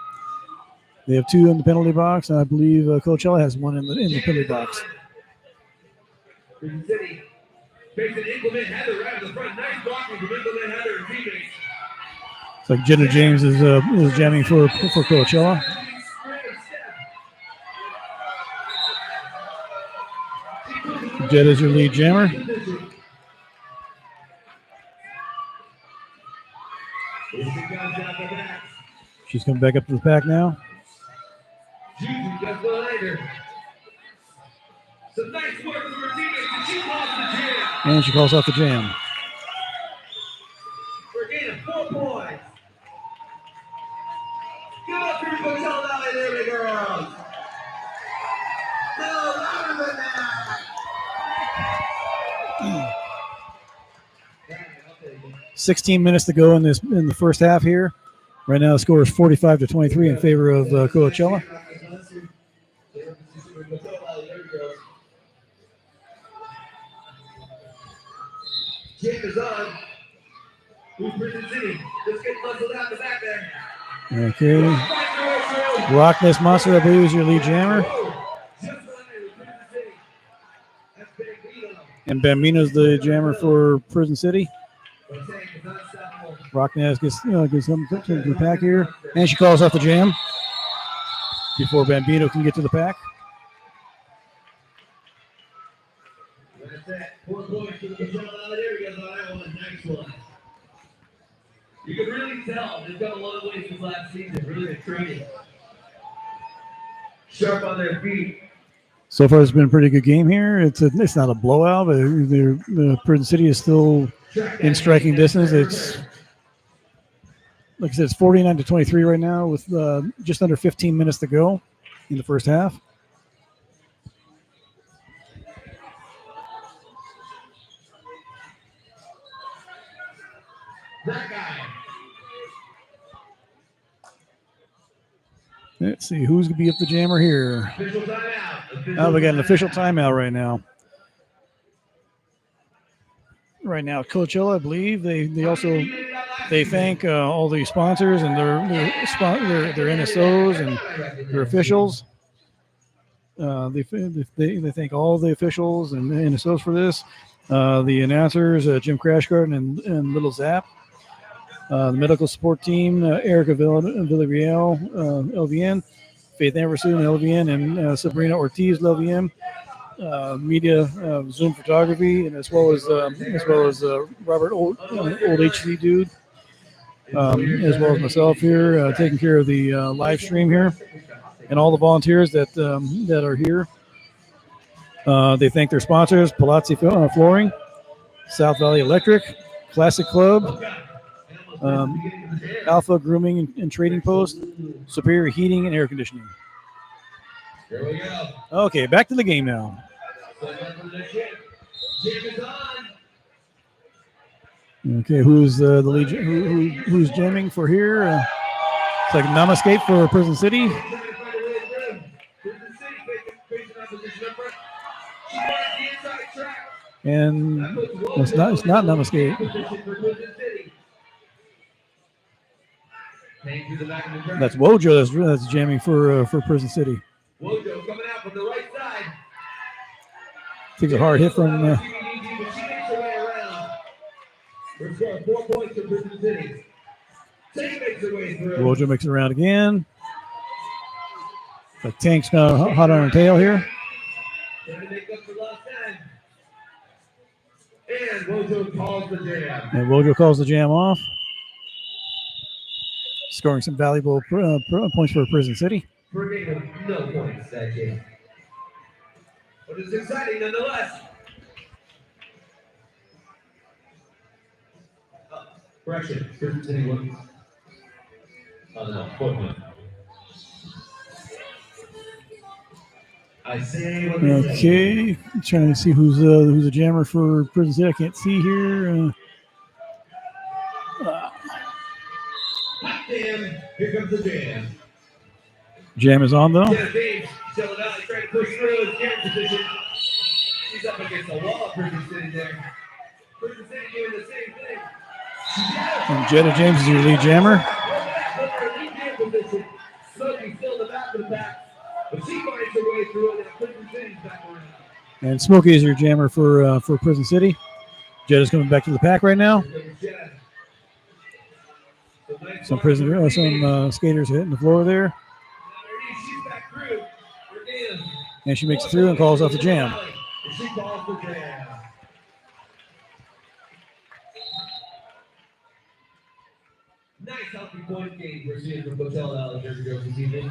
They have 2 in the penalty box, and I believe Coachella has 1 in the penalty box. Prison City makes an inclement header right in the front. Nice blocking from inclement header and teammates. It's like Jenna James is jamming for Coachella. Jed is your lead jammer. She's coming back up to the pack now. Some nice work from her teammates, and she calls the jam. And she calls off the jam. For a gain of 4 points. Give it up for your Coachella Valley Derby girls. No, louder than that. 16 minutes to go in the first half here. Right now the score is 45-23 in favor of Coachella. Jam is on. Who's Prison City? Let's get muzzled out the back there. Okay. Rockness Monster, I believe, is your lead jammer. And Bambino's the jammer for Prison City. Rockness gets something to the pack here. And she calls off the jam before Bambino can get to the pack. That's that. 4 points to the Coachella Valley Derby girls on that one. Nice one. You can really tell they've got a lot of ways since last season. Really been training. Sharp on their feet. So far, it's been a pretty good game here. It's not a blowout, but the Prison City is still in striking distance. It's like I said, it's 49-23 right now with just under 15 minutes to go in the first half. That guy. Let's see who's gonna be up the jammer here. Official timeout. Oh, we got an official timeout right now. Right now, Coachella, I believe they also thank all the sponsors and their NSOs and their officials. They thank all the officials and associates for this. The announcers, Jim Crashgarden and Little Zap. The medical support team, Erica Villarreal, LVN. Faith Everson, LVN, and Sabrina Ortiz, LVN. Media, Zoom photography, and as well as Robert old HC dude, as well as myself here, taking care of the live stream here, and all the volunteers that are here. They thank their sponsors: Palazzi Flooring, South Valley Electric, Classic Club, Alpha Grooming and Trading Post, Superior Heating and Air Conditioning. Here we go. Okay, back to the game now. Jim is on. Okay, who's the lead? Who's jamming for here? It's like Namascape for Prison City. And it's not Namascape. That's Wojo that's jamming for Prison City. Wojo coming out from the right side. Takes a hard hit from. We're scoring 4 points for Prison City. Tank makes her way through. Wojo makes it around again. The Tank's hot on her tail here. Trying to make up for lost time. And Wojo calls the jam. And Wojo calls the jam off. Scoring some valuable points for Prison City. For a game of no points that game. But it's exciting nonetheless. Correction, Prison City won. Oh no, 4 points. I say what they say. Okay, trying to see who's a jammer for Prison City. I can't see here. Hot damn, here comes the jam. Jam is on though. Yeah, James, selling out, he's trying to push through his jam position. He's up against the wall, Prison City there. Prison City doing the same thing. And Jetta James is your lead jammer. Smokey's still in the back of the pack, but she finds her way through it, and Prison City's back around. And Smokey is your jammer for Prison City. Jetta's coming back to the pack right now. Some skaters hitting the floor there. And she makes it through and calls off the jam. She calls the jam. Nice healthy point game we're seeing from Coachella Jersey Girls this evening.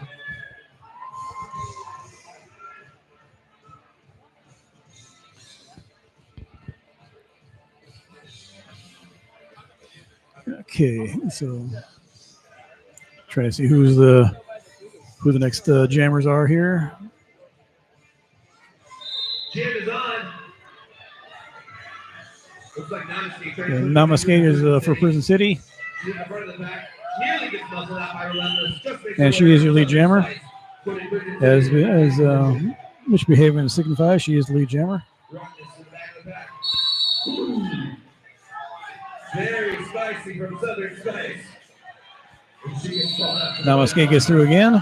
Okay, so trying to see who the next jammers are here. Jam is on. Looks like Namaskate is for Prison City. She's in the front of the pack. Nearly gets muscled out by Relentless. And she is your lead jammer. As Mitch Behavior signifies, she is the lead jammer. Very spicy from Southern Spice. Namaskate gets through again,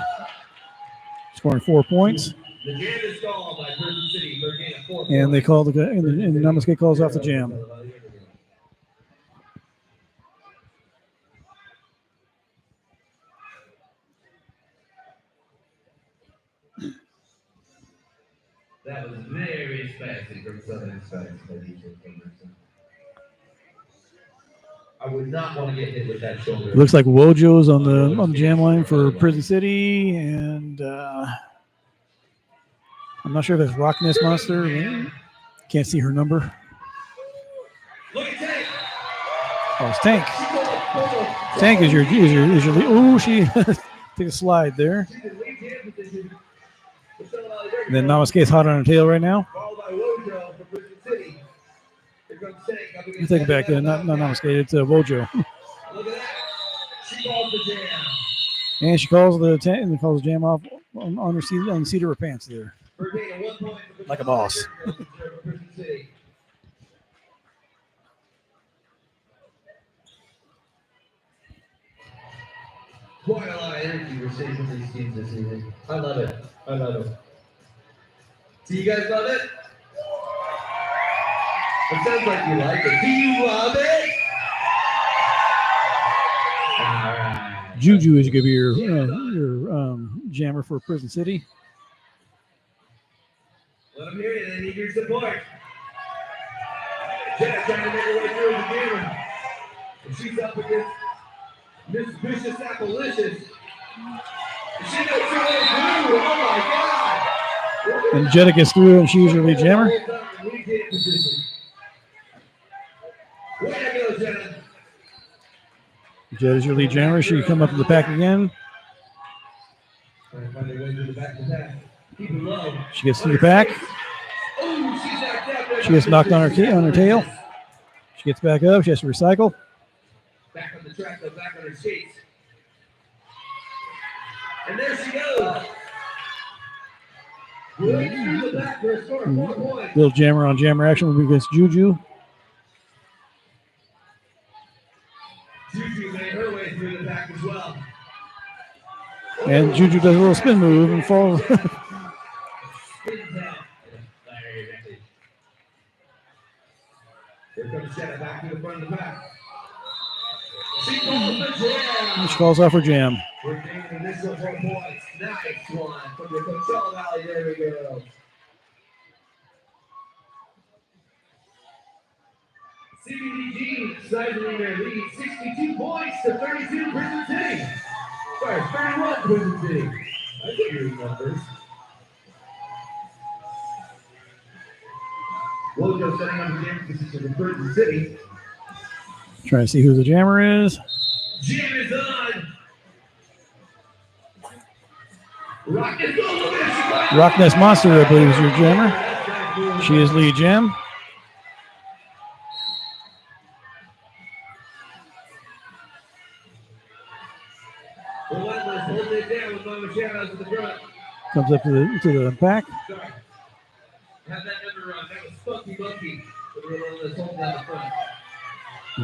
scoring 4 points. The jam is called by Prison City for a gain of 4 points. And they call and Namaskate calls off the jam. That was very spicy from Southern Spice by DJ Anderson. I would not want to get hit with that shoulder. Looks like Wojo's on the jam line for Prison City, and I'm not sure if that's Rock Nest Monster. Can't see her number. Look at Tank. Oh, it's Tank. Tank is your lead. Oh, she took a slide there. And then Namaskate's hot on her tail right now. You take it back there, not Namaskate, it's Wojo. Look at that. She calls the jam. And she calls the jam off on her seat, on the seat of her pants there. Like a boss. Quite a lot of energy we're seeing from these teams this evening. I love it. Do you guys love it? It sounds like you like it. Do you love it? All right. Juju is going to be your jammer for Prison City. Let them hear you. They need your support. Jenna trying to make her way through the jammer. And she's up against Miss Vicious Appalicious. She goes through those blue. Oh my God. And Jetta gets through, and she's your lead jammer. Way to go, Jenna. Jetta's your lead jammer. She come up to the pack again. Trying to find their way through the back of the pack. Keep it low. She gets through the pack. Oh, she's knocked out. She gets knocked on her tail. She gets back up. She has to recycle. Back on the track, though, back on her skates. And there she goes. Going through the back for a score of 4 points. Little jammer on jammer action will be against Juju. Juju made her way through the back as well. And Juju does a little spin move and falls. Spins out. Here comes Jenna back to the front of the pack. She calls the jam. She calls off her jam. We're getting an initial 4 points. Nice one from the Coachella Valley. There we go. CVDG sizing their lead 62 points to 32 Prison City. Sorry, 31 Prison City. I get your numbers. Logo setting up the jam position in Prison City. Trying to see who the jammer is. Jam is on. Rock Nest Monster, I believe, is your jammer. She is lead jam. Relentless holding it down with Mama Shadows at the front. Comes up to the pack. Sorry. Have that number run. That was Spunky Monkey. With Relentless holding down the front.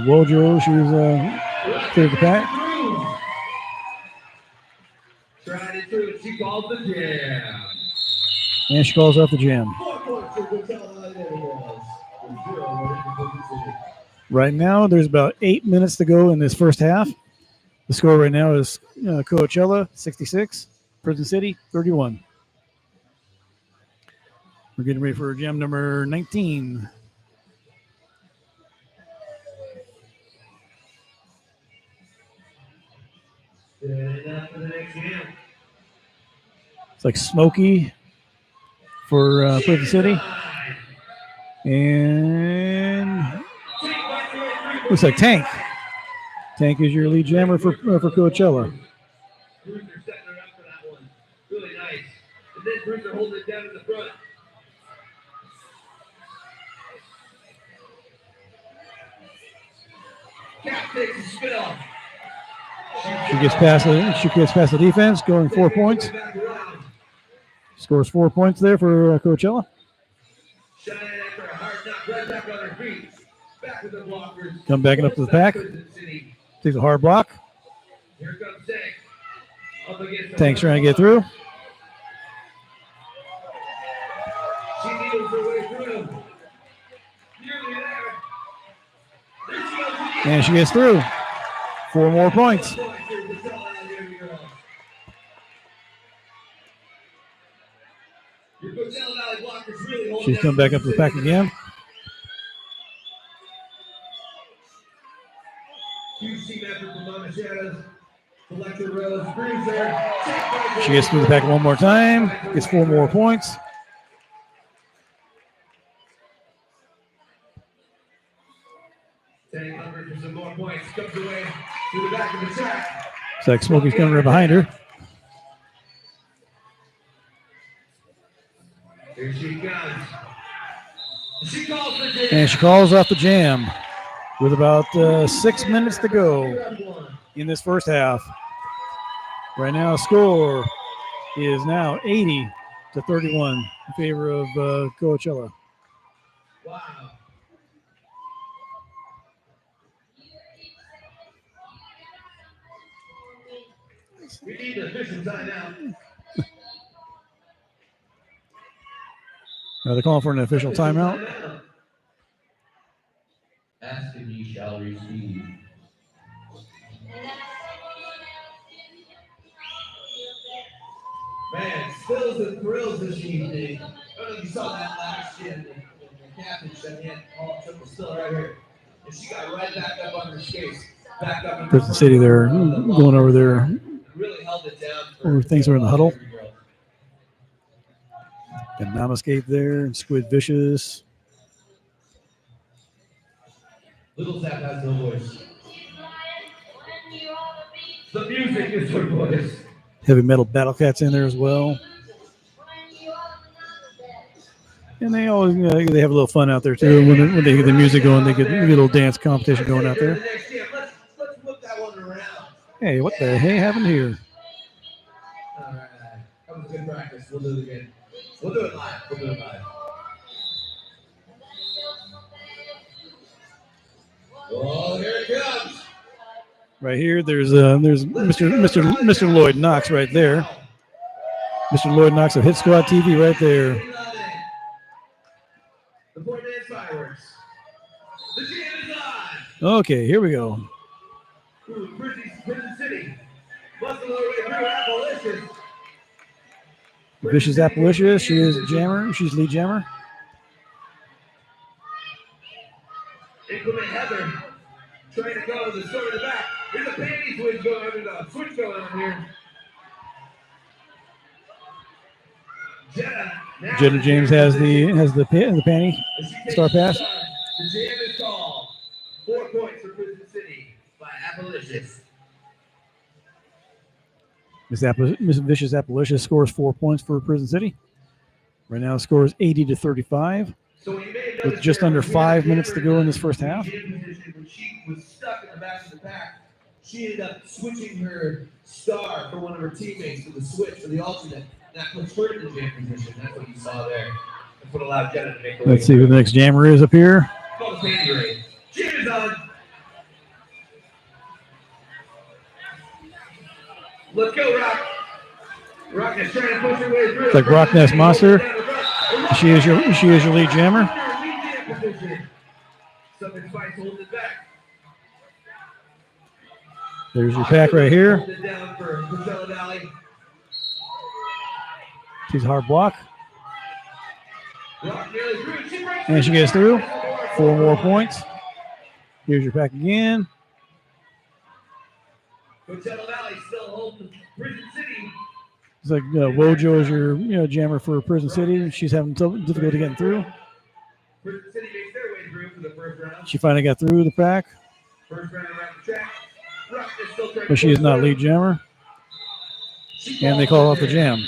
Wojo, she's cleared the pack. Tried it through. She called the jam. And she calls off the jam. 4 points for Coachella. There it was. Right now, there's about 8 minutes to go in this first half. The score right now is Coachella 66, Prison City 31. We're getting ready for jam number 19. It's like Smokey for Prison City. And looks like Tank. Tank is your lead jammer for Coachella. Bruiser setting her up for that one. Really nice. And then Bruiser holding it down in the front. Cap takes a spin off. She gets past the defense, going 4 points. Scores 4 points there for Coachella. Shine after a hard knock right back on her feet. Back with the blockers. Come backing up to the pack. Takes a hard block. Here comes Tank. Up against Tank's trying to get through. She needles her way through. Nearly there. There she goes. And she gets through. 4 more points. She's come back up to the pack again. She gets through the pack one more time. Gets 4 more points. Staying hungry for some more points. Comes away to the back of the track. It's like Smokey's coming right behind her. Here she comes. She calls the jam. And she calls off the jam with about 6 minutes to go in this first half. Right now, score is now 80-31 in favor of Coachella. Wow. We need the official timeout. They're calling for an official timeout. Ask and ye shall receive. Man, spills and thrills this evening. I don't know if you saw that last year. The captain said he had all triple still right here. And she got right back up on her skates. Back up in Prison City, they're going over there. Really held it down. Over things are in the huddle. And Namascape there, and Squid Vicious. Little Zap has no voice. The music is her voice. Heavy Metal Battle Cats in there as well. And they always they have a little fun out there too. When they get the music going, they get a little dance competition going out there. Let's flip that one around. Hey, what the hey happened here? All right. That was good practice. We'll do it again. We'll do it live. Oh, here it comes. Right here, there's Mr. Lloyd Knox right there. Mr. Lloyd Knox of Hit Squad TV right there. The boy dance fireworks. The jam is on. Okay, here we go. Prison City. Busting their way through Appalachia. Vicious Appalachia, she is jammer. She's lead jammer. Inclement Heather trying to go to the store in the back. There's a panty switch going on here. Jenna James has the panty star pass. The jam is called. 4 points for Prison City by Appalachia. Miss Vicious Appalachia scores 4 points for Prison City. Right now, scores 80-35. With just under 5 minutes to go in this first half. When she was stuck in the back of the pack, she ended up switching her star for one of her teammates for the switch for the alternate. That puts her in the jam position. That's what you saw there. That's what allowed Jenna to make the Let's see who the next jammer is up here. Call the panty raid. Jam is on. Let's go, Rock. Rock is trying to push her way through. It's like Rock Nest Monster. She is your lead jammer. There's your pack right here. She's a hard block. And she gets through. 4 more points. Here's your pack again. Coachella Valley still holding Prison City. It's like Wojo is your jammer for Prison City. She's having difficulty getting through. Prison City makes their way through for the first round. She finally got through the pack. First round around the track. Rock is still trying But she is not lead jammer. And they call off the jam.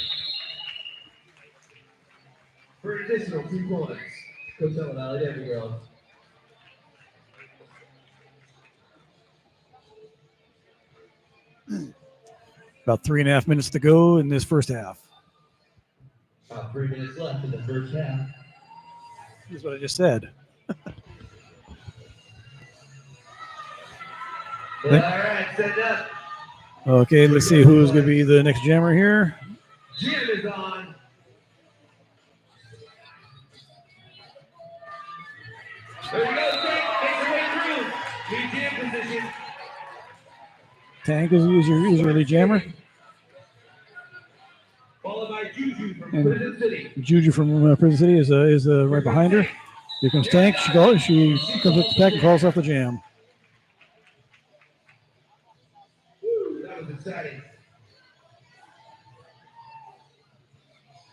For an additional 2 points. Coachella Valley, there we go. About 3.5 minutes to go in this first half. About 3 minutes left in the first half. That's what I just said. All right, set up. Okay, let's see who's going to be the next jammer here. Jam is on. There we go. Tank makes her way through. Lead jam position. Tank is your lead jammer. Followed by Juju from Prison City. Juju from Prison City is right behind her. Here comes Tank. She comes with the pack and calls off the jam. Woo, that was exciting.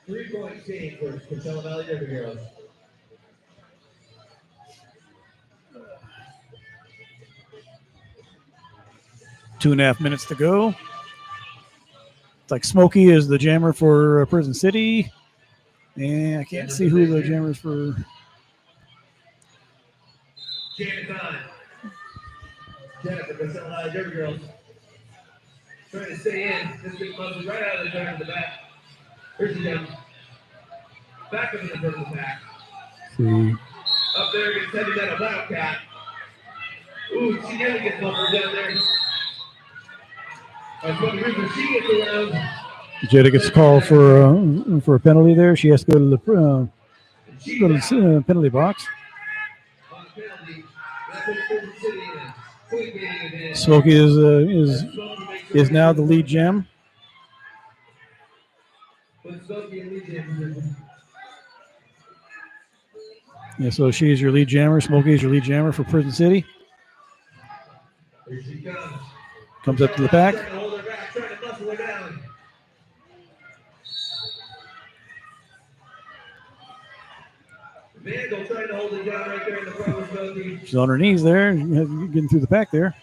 3-point game for Coachella Valley Derby Girls. Two and a half minutes to go. It's like Smokey is the jammer for Prison City. And I can't see who the jammer is for. Jam is on. Jennifer, Coachella Valley Derby Girls. Trying to stay in. This big muscle right out of the turn to the back. Here's the jam. Back up in the purple pack. See. Up there against Heavy Metal Wildcat. Ooh, she nearly gets bumped down there. That's one reason she gets around. Jetta gets called for a penalty there. She has to go to go to the penalty box. On the penalty, that puts Prison City in a quick game advantage. Smokey Smokey makes the is right now move. the lead gem. Put Smokey in lead jam position. Yeah, so she's your lead jammer. Smokey is your lead jammer for Prison City. Here she comes. Comes up to the pack. Trying to hold her back, trying to muscle her down. Vandal trying to hold it down right there in the front with Smokey. She's on her knees there, getting through the pack there.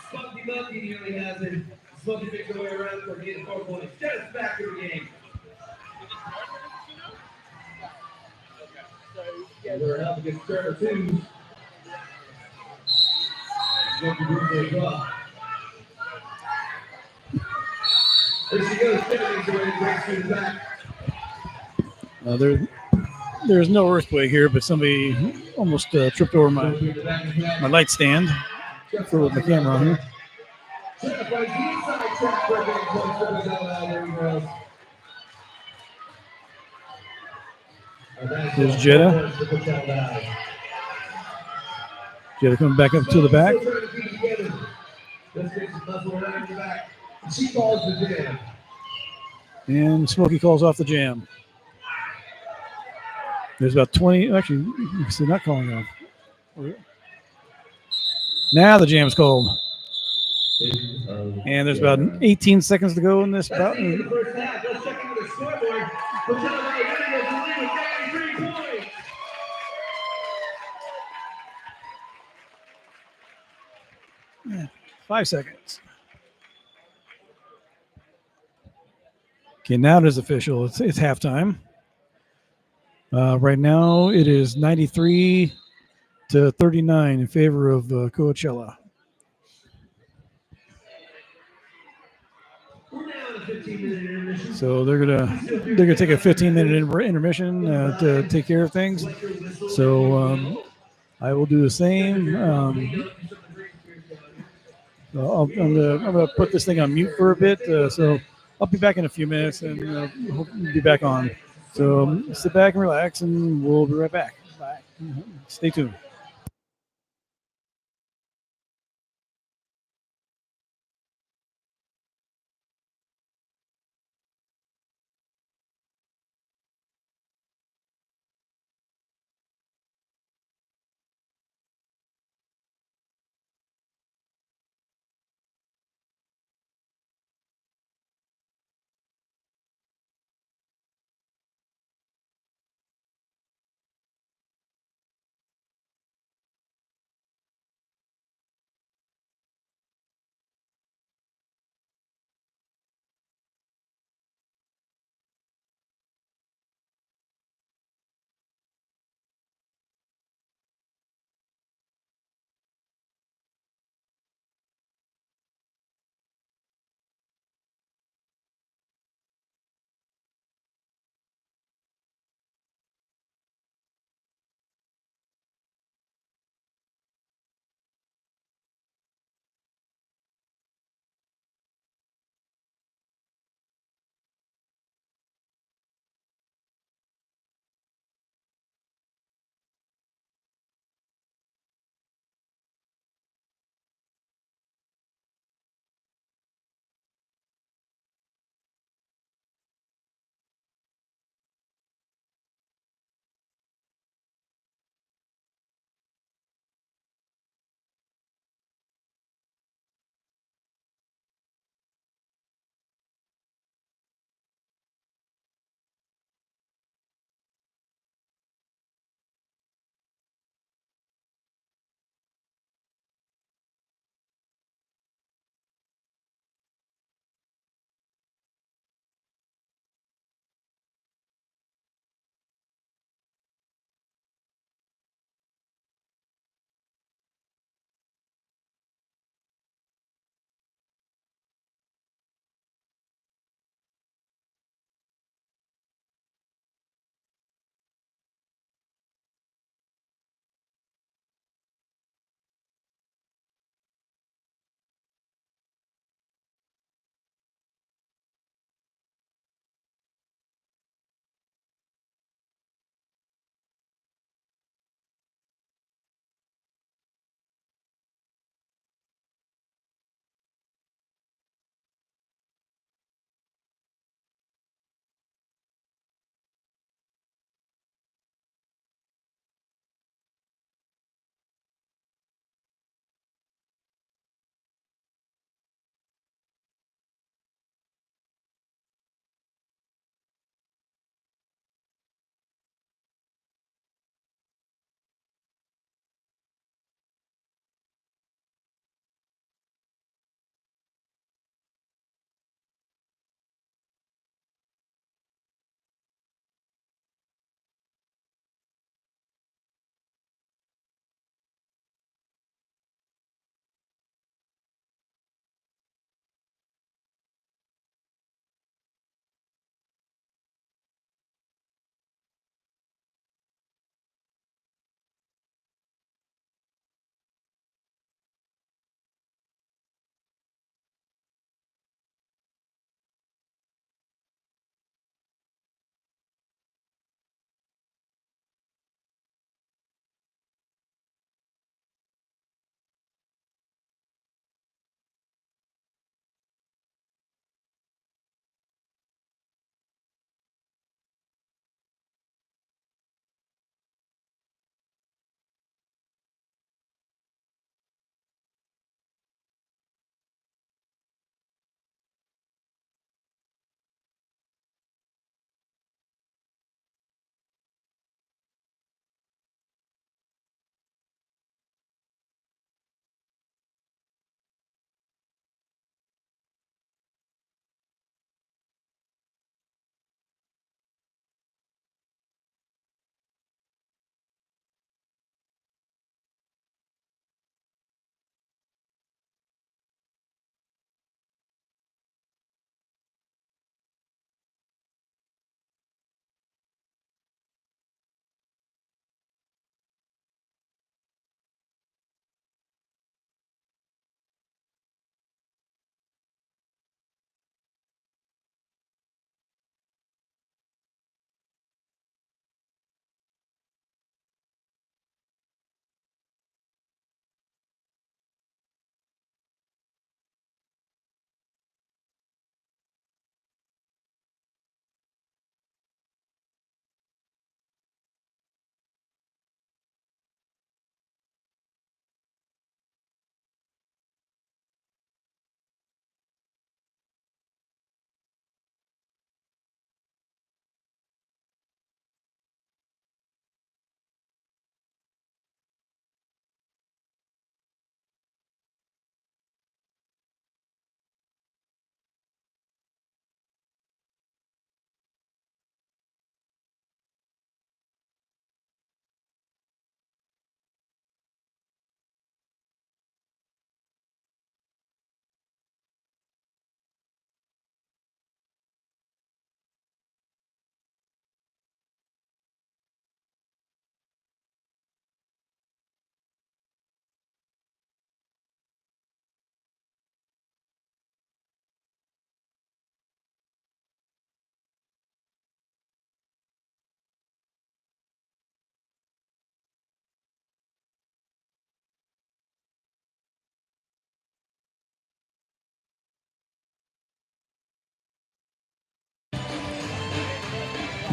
Spunky Monkey nearly has it. Smokey makes her way around for getting 4 points. Just back to the game. They're up against turn 2. Smokey brings her across. There she goes, Stephanie, so it breaks through the back. There's no earthquake here, but somebody almost tripped over my light stand. Throw my camera on here. There's Jetta. Jetta coming back up to the back. And Smokey calls off the jam. There's about 20, actually, you can see not calling off. Now the jam's called. And there's about 18 seconds to go in this bout. In the first half, let's check into the scoreboard. Coachella goes to lead with 93 points. Yeah, 5 seconds. Okay, now it is official. It's halftime. Right now it is 93 to 39 in favor of Coachella. We're now in a 15-minute intermission. So they're gonna take a 15-minute intermission to take care of things. So I will do the same. I'm gonna put this thing on mute for a bit. So I'll be back in a few minutes and hope to be back on. So sit back and relax, and we'll be right back. Bye. Stay tuned.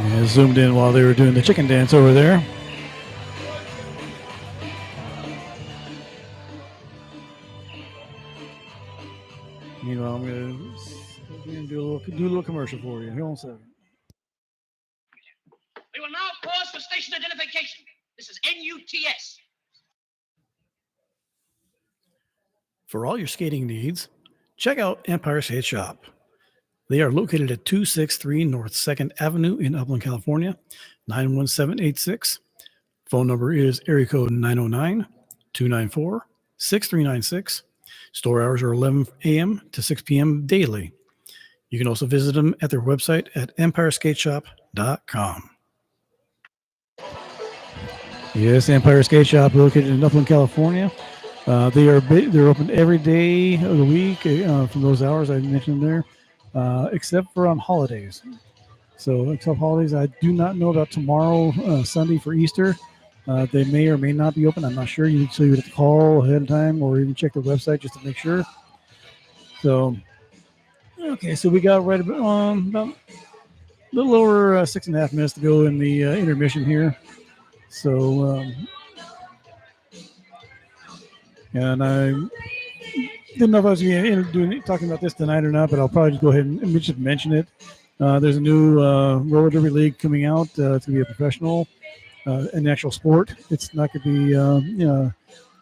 Yeah, zoomed in while they were doing the chicken dance over there. Meanwhile, I'm gonna do a little commercial for you. Hold on a second. We will now pause for station identification. This is NUTS. For all your skating needs, check out Empire Skate Shop. They are located at 263 North 2nd Avenue in Upland, California, 91786. Phone number is area code 909-294-6396. Store hours are 11 a.m. to 6 p.m. daily. You can also visit them at their website at empireskateshop.com. Yes, Empire Skate Shop, located in Upland, California. They're open every day of the week from those hours I mentioned there, except for on holidays. So except holidays, I do not know about tomorrow, Sunday for Easter. They may or may not be open. I'm not sure. You would have to call ahead of time or even check the website just to make sure. So, okay, so we got right about a little over 6.5 minutes to go in the intermission here. So, and I didn't know if I was going to be talking about this tonight or not, but I'll probably just go ahead and just mention it. There's a new roller derby league coming out. It's going to be a professional, an actual sport. It's not going to be,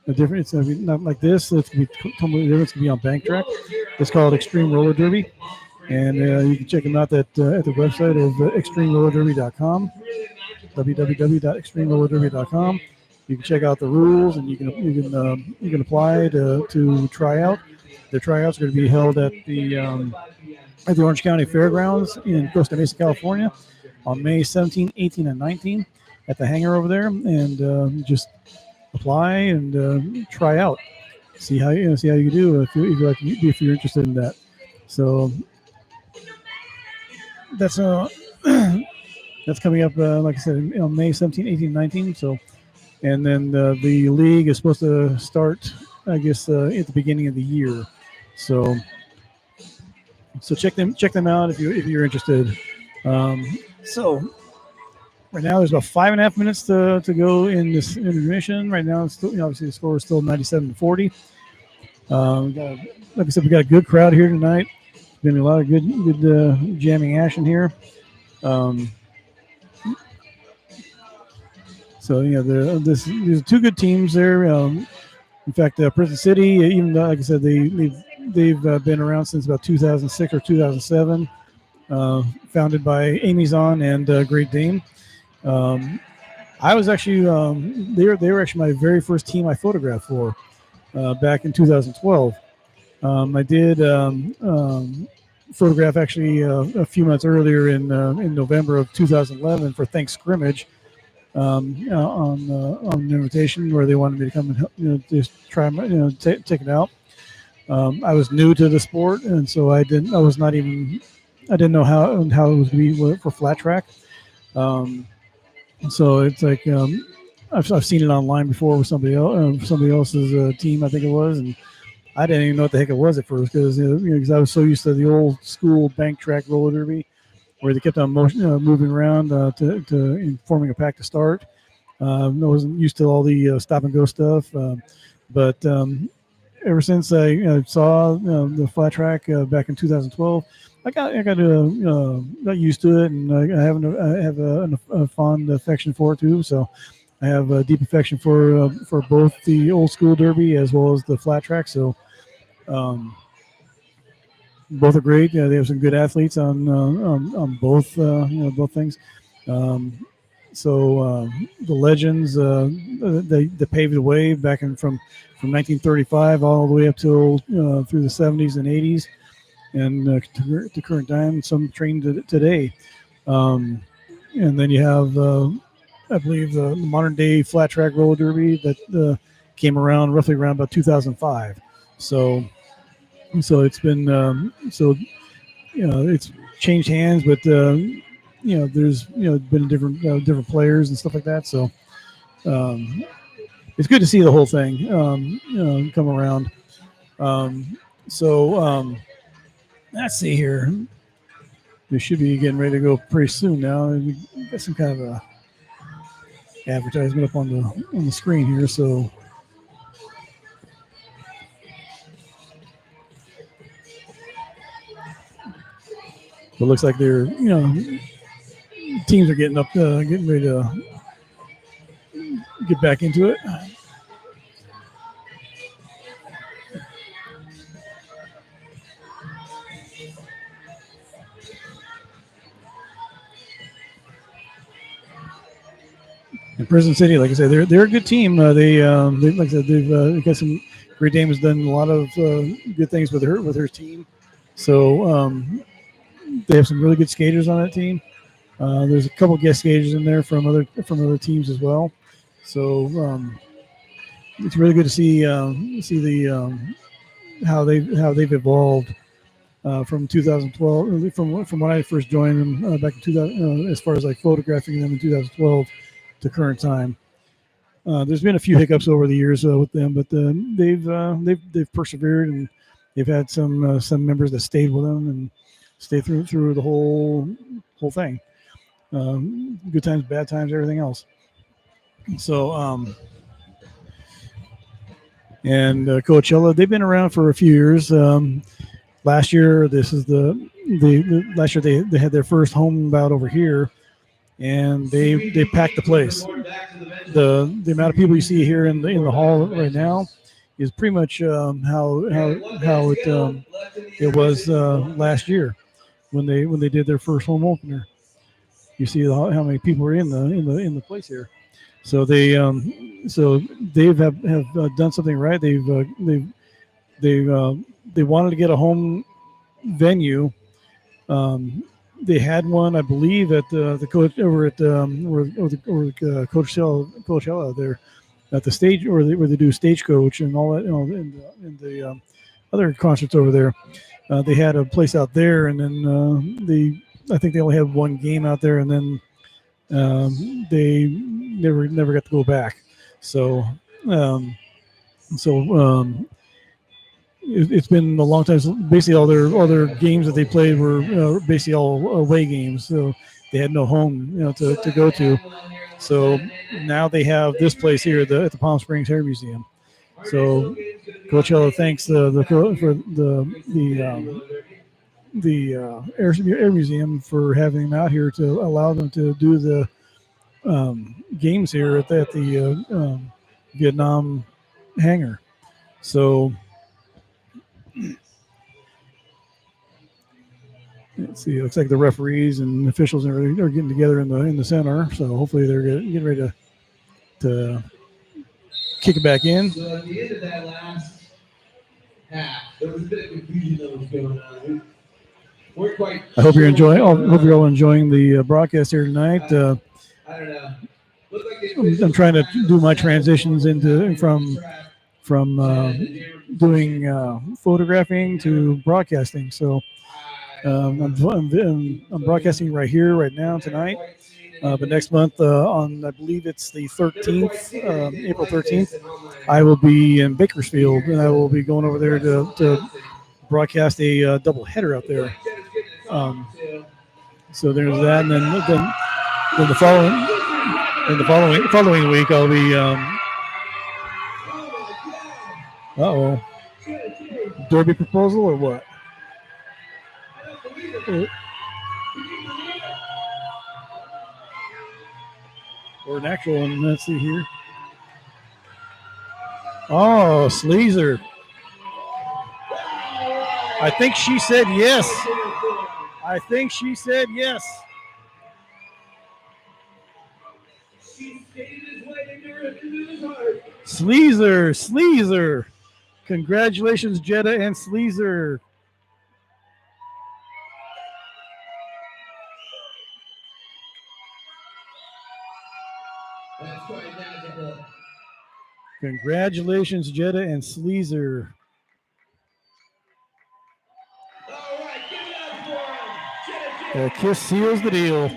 a different. It's going to be not like this. It's going to be totally different. It's going to be on bank track. It's called Extreme Roller Derby, and you can check them out at the website of extremerollerderby.com. www.extremerollerderby.com. You can check out the rules, and you can apply to try out. The tryouts are going to be held at the Orange County Fairgrounds in Costa Mesa, California, on May 17, 18, and 19 at the hangar over there, and just apply and try out. See how you do if you're interested in that. So that's that's coming up, like I said, on May 17, 18, 19. So, and then the league is supposed to start, I guess, at the beginning of the year. So check them out if you're interested. So right now there's about 5.5 minutes to go in this intermission. Right now, it's still, obviously the score is still 97-40. Like I said, we got a good crowd here tonight. Been a lot of good jamming action here. So these are two good teams there. In fact, Prison City, even though, like I said, they've been around since about 2006 or 2007. Founded by Amy Zahn and Great Dane. I was actually they were actually my very first team I photographed for back in 2012. I did photograph actually a few months earlier in November of 2011 for Thanks Scrimmage on an invitation where they wanted me to come and help, just try, take it out. I was new to the sport, and so I didn't know how it was going to be for flat track. So it's like I've seen it online before with somebody else's team, I think it was, and I didn't even know what the heck it was at first because I was so used to the old school bank track roller derby where they kept on moving around to forming a pack to start. I wasn't used to all the stop and go stuff, but ever since I saw the flat track back in 2012, I got used to it, and I have a fond affection for it too. So I have a deep affection for both the old school derby as well as the flat track. So both are great. They have some good athletes on both both things. So the legends they paved the way back from 1935 all the way up till through the 70s and 80s. And to current time, some trained today. And then you have, I believe, the modern day flat track roller derby that came around roughly around about 2005. So it's been it's changed hands, but there's been different players and stuff like that. So it's good to see the whole thing come around. Let's see here. They should be getting ready to go pretty soon now. We got some kind of a advertisement up on the screen here, so it looks like they're teams are getting getting ready to get back into it. And Prison City, like I said, they're a good team. They like I said, they've got some. Great Dame has done a lot of good things with her team. So they have some really good skaters on that team. There's a couple guest skaters in there from other teams as well. So it's really good to see the how they've evolved from 2012 from when I first joined them back in 2000 as far as like photographing them in 2012 to current time. There's been a few hiccups over the years with them, but they've persevered, and they've had some members that stayed with them and stayed through the whole thing. Good times, bad times, everything else. So and Coachella, they've been around for a few years. Last year, this is the last year they had their first home bout over here, and they packed the place. The amount of people you see here in the hall right now is pretty much how it was last year when they did their first home opener. You see how many people are in the place here. So they have done something right. They wanted to get a home venue. They had one, I believe, at the coach over at Coachella there at the stage, where they do Stagecoach and all that, and the other concerts over there. They had a place out there, and then I think they only had one game out there, and then they never got to go back. So it's been a long time. So basically, all their games that they played were basically all away games. So they had no home, to go to. So now they have this place here at the Palm Springs Hair Museum. So Coachella thanks the Air Museum for having them out here to allow them to do the games here at the Vietnam hangar. So let's see. It looks like the referees and officials and everything are getting together in the center. So hopefully they're getting ready to kick it back in. So at the end of that last half, there was a bit of confusion that was going on. We're quite. I hope you're enjoying. I hope you're all enjoying the broadcast here tonight. I don't know. I'm trying to do my transitions from doing photographing to broadcasting. So I'm broadcasting right here, right now, tonight. But next month, on I believe it's the 13th, April 13th, I will be in Bakersfield, and I will be going over there to broadcast a double header out there. So there's that, and then the following week I'll be derby proposal or what? Or an actual one. Let's see here. Oh, Sleazer. I think she said yes. Sleazer. Congratulations, Jetta and Sleazer. That's quite magical. Congratulations, Jetta and Sleazer. All right, give it up for him. The kiss seals the deal.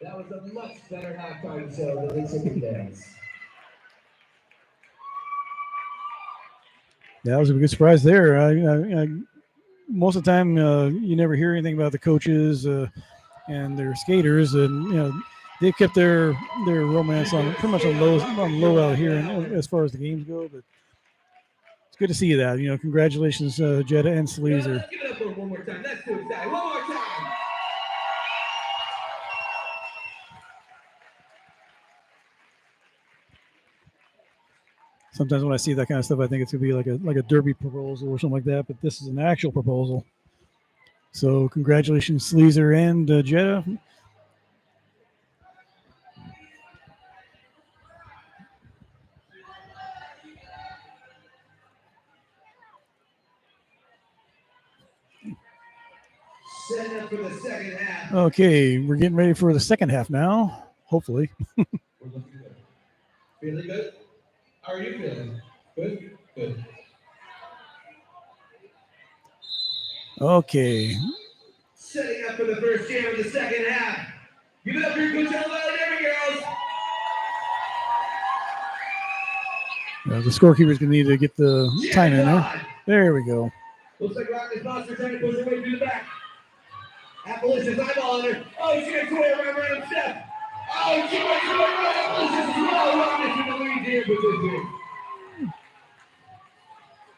That was a much better halftime show than the chicken dance. Yeah, that was a good surprise there. Most of the time, you never hear anything about the coaches and their skaters, and they kept their romance on pretty much on low out here, and as far as the games go. But it's good to see that. Congratulations, Jetta and Sleazer. Let's give it up for one more time. That's too exciting. One more time. Sometimes when I see that kind of stuff, I think it's gonna be like a derby proposal or something like that. But this is an actual proposal. So congratulations, Sleazer and Jetta. Setting up for the second half. Okay, we're getting ready for the second half now. Hopefully. We're looking good. Feeling good? How are you feeling? Good? Good. Okay. Setting up for the first jam of the second half. Give it up for your Coachella Dairy Girls. The scorekeeper's going to need to get the time in there. There we go. Looks like Rocket's Monster trying to push her way through the back. Appalicious eyeballing her. Oh, she makes her way around random step. Oh, she makes her way around Appalicious as well. Rocket's in the lead here position.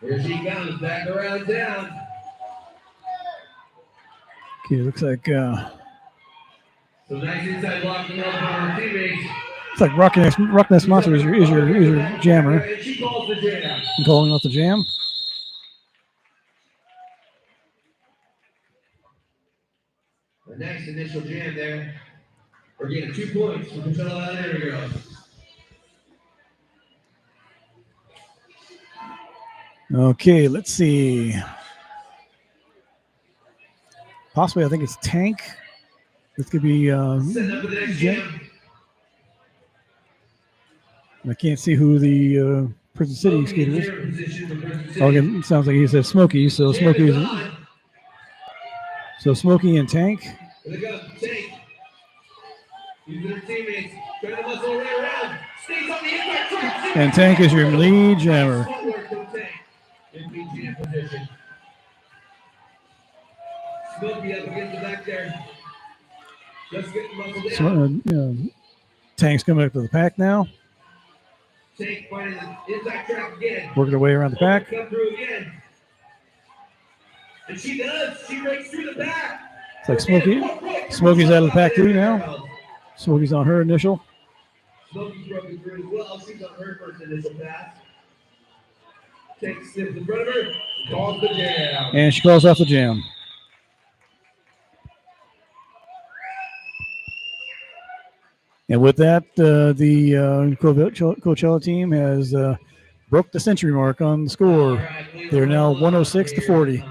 Here she comes, back around down. Okay, looks like So nice inside block from her teammates. it's like Rock Nest Monster is your jammer. And she calls the jam. I'm calling out the jam. The next initial jam there. We're getting 2 points for Coachella Dairy Girls. Okay, let's see. Possibly, I think it's Tank. This could be Setting up for the next jam. I can't see who the Prison City skater is. Position for Prison City. Oh, again, it sounds like he said Smokey. So Smokey is Smokey and Tank. Here they go, Tank. Using their teammates, trying to muscle her way around. Stays on the inside track. And Tank is your lead jammer. Footwork from Tank. In BG position. Smokey up against the back there. Just getting muscled down. So, Tank's coming up to the pack now. Tank finding the inside track again. Working her way around the pack. Come through again. And she does. She breaks through the back. It's like Smokey's out of the pack too now. Smokey's on her initial. Smokey's broken through as well. She's on her first initial pass. Tank snips in front of her. Calls the jam. And she calls off the jam. And with that, the Coachella team has broke the century mark on the score. They're now 106 to 40.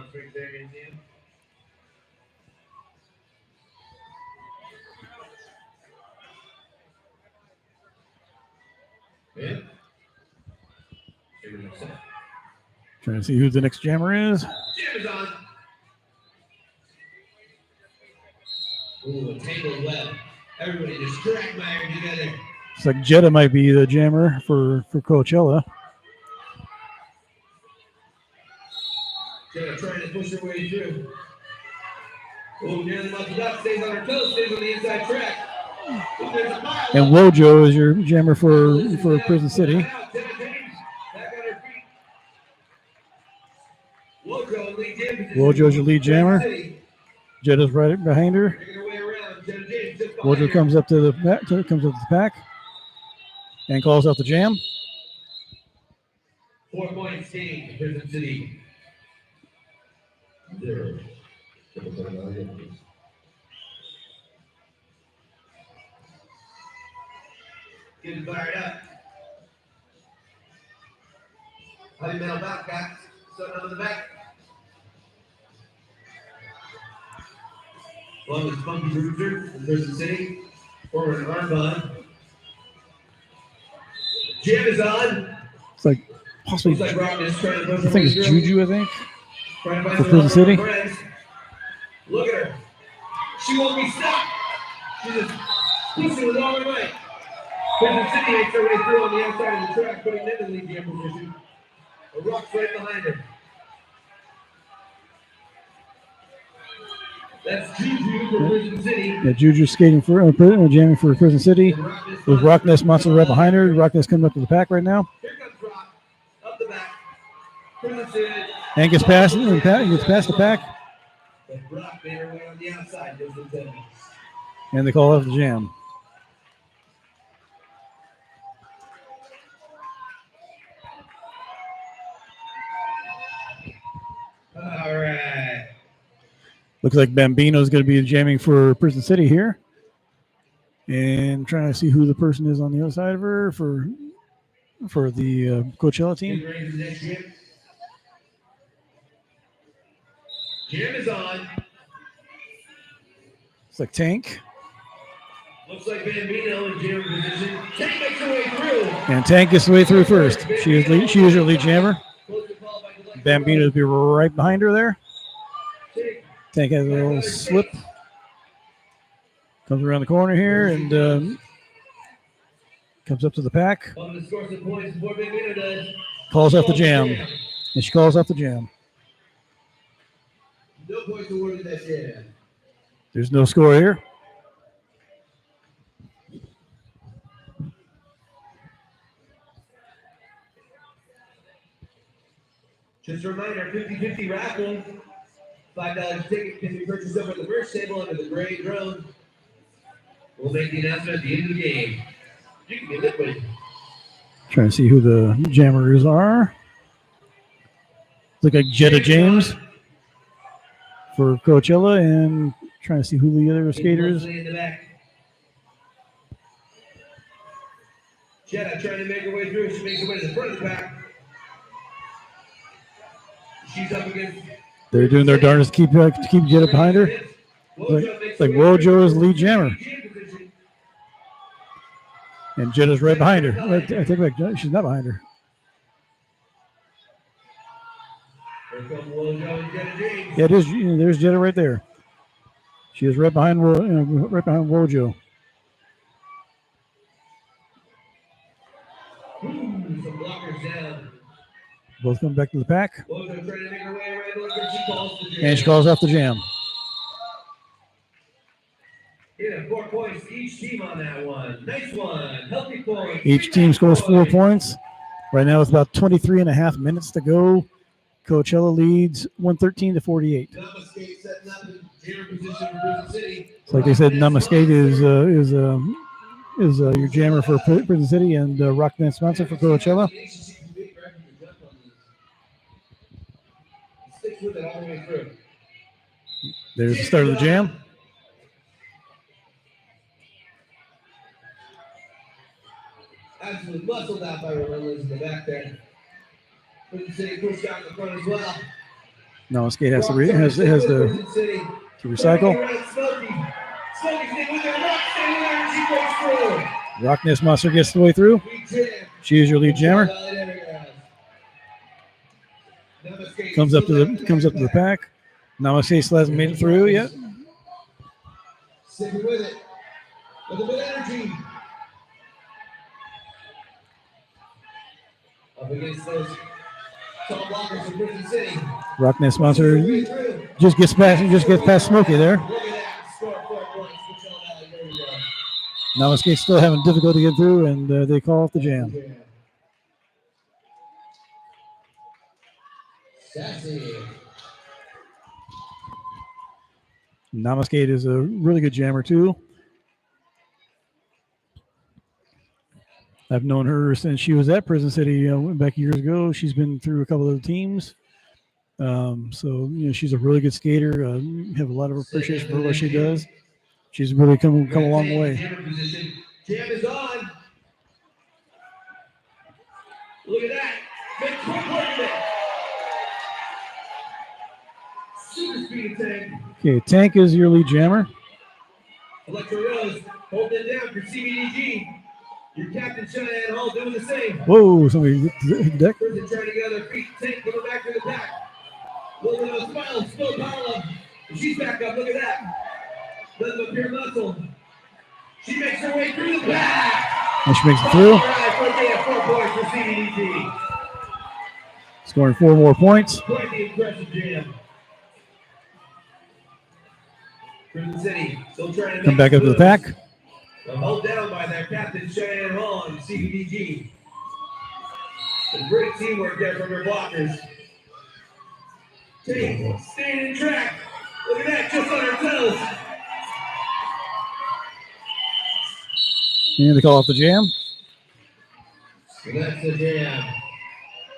Yeah. Trying to see who the next jammer is. Jam is on. Ooh, a tangled web. Everybody just drag my iron together. It's like Jetta might be the jammer for Coachella. Jetta trying to push her way through. Oh, nearly muffled up. Stays on her toes. Stays on the inside track. And Wojo is your jammer for Prison City. Wojo's your lead jammer. Jetta's right behind her. Wojo comes up to the pack and calls out the jam. 4 points gained, Prison City. 0. Getting fired up. Heavy metal back, guys. Starting on the back. One is Funky Bruiser from Prison City. Forward armband. Jam is on. It's like possibly, Looks like Rock is trying to push I think it's Juju, I think, for Prison City. Look at her. She won't be stopped. She's just pushing with all her might. Prison City makes her way through on the outside of the track, putting them in the lead jam position. A rock's right behind her. That's Juju for Prison City. Yeah, Juju skating for jamming for Prison City. With Rock Nest Monster right behind her. Rock Nest coming up to the pack right now. Here comes Rock. Up the back. Prison City. And gets past the pack. But Rock made her way on the outside. Goes to 10. And they call off the jam. All right. Looks like Bambino's going to be jamming for Prison City here. And trying to see who the person is on the other side of her for the Coachella team. Jam is on. It's like Tank. Looks like Bambino in jam position. Tank makes her way through. And Tank gets the way through first. She is your lead jammer. Bambino will be right behind her there. Tank has a little slip. Comes around the corner here and comes up to the pack. Calls off the jam. And she calls off the jam. No points awarded that jam. There's no score here. Just a reminder, 50-50 raffle. $5 ticket can be purchased over at the merch table under the gray drone. We'll make the announcement at the end of the game. You can get liquid. Trying to see who the jammers are. Look like Jetta James for Coachella, and trying to see who the other skaters. In the back. Jetta trying to make her way through. She makes her way to the front of the pack. She's up against. They're doing their darndest to keep Jetta behind her. Like Wojo is lead jammer. And Jetta's right behind her. I take back, she's not behind her. Yeah, it is. There's Jetta right there. She is right behind Wojo. Some blockers down. Both come back to the pack. Wojo trying to make her way around. She calls the jam. And she calls off the jam. Yeah, 4 points each team on that one. Nice one. Healthy points. Each team scores 4 points. Right now it's about 23 and a half minutes to go. Coachella leads 113-48. It's like they said, Namaskate is your jammer for Prison City and Rock Band sponsor for Coachella. There's the start of the jam. Absolutely muscled out by Relentless in the back there. Prison City pushed out in the front as well. Namaskate has to recycle. Rockness Monster gets the way through. She is your lead jammer. Comes up to the pack. Namaskate still hasn't made it through yet. Sticking with it. With a bit of energy. Up against those tall blockers of Prison City. Rockness Monster just gets past Smokey there. Look at that. Score 4 points. There we go. Namaskate's still having difficulty getting through, and they call off the jam. Sassy. Namaskate is a really good jammer too. I've known her since she was at Prison City back years ago. She's been through a couple of teams. So she's a really good skater. Have a lot of appreciation for what she does. She's really come a long way. Jam is on. Look at that. Make quick work of it. Super speed Tank. Okay, Tank is your lead jammer. Electra Rose holding it down for CVDG. Your captain Cheyenne Hall doing the same. Whoa, somebody hit the deck. Person trying to get on their feet. Tank coming back to the pack. Little bit of a smile, slow Paula. She's back up. Look at that. Doesn't appear muscle. She makes her way through the pack. And she makes it through. All right, 4 points for CVDG. Scoring 4 more points. Quite the impressive jam. Prison City still trying to Come back up to the pack. Held down by their captain, Cheyenne Hall and CVDG. A great teamwork there from their blockers. Team staying in track. Look at that, just on her toes. And they call off the jam. And that's the jam.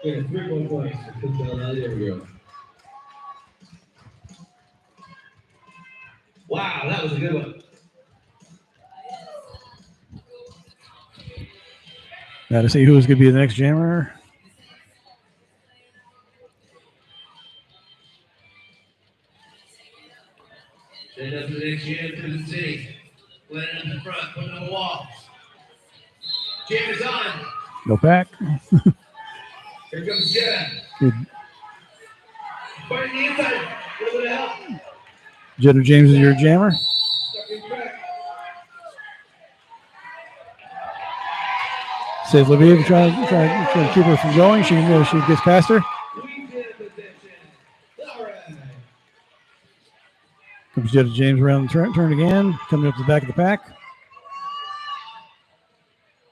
Get a 3-1 points. There we go. Wow, that was a good one. Now to see who's going to be the next jammer. Then up to the next jam, Prison City. Landing up in front, putting on the wall. Jam is on. No pack. Here comes Jetta. Good. Fighting the inside. A little bit of help. Jetta James is your jammer. Stuck in track. Saves Lviv, trying to keep her from going. She gets past her. We did position. All right. Comes Jetta James around the turn again. Coming up to the back of the pack.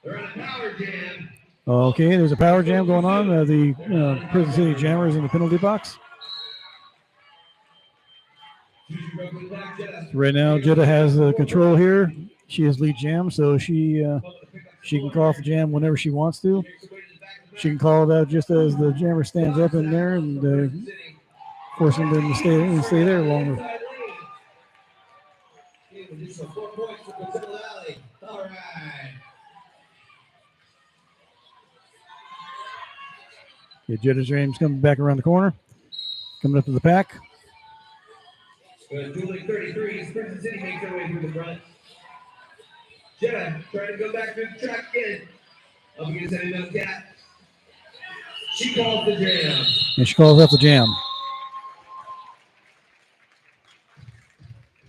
They're on a power jam. Okay, there's a power jam going on. The Prison City jammer is in the penalty box. Right now, Jetta has control here. She has lead jam, so she can call off the jam whenever she wants to. She can call it out just as the jammer stands up in there and forcing them to stay there longer. All right. Okay, Jetta James coming back around the corner, coming up to the pack. Dueling 33s, Prison City makes their way through the front. Jetta trying to go back through the track again. Up against that enough cat. She calls the jam. And she calls off the jam.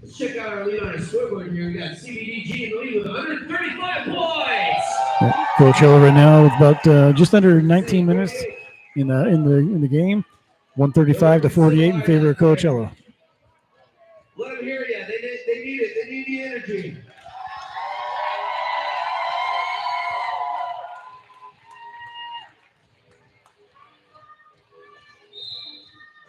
Let's check out our lead on our scoreboard here. We got CVDG in the lead with 135 points. Coachella right now with about just under 19 minutes in the game. 135-48 in favor of Coachella. Let them hear you. They need it. They need the energy.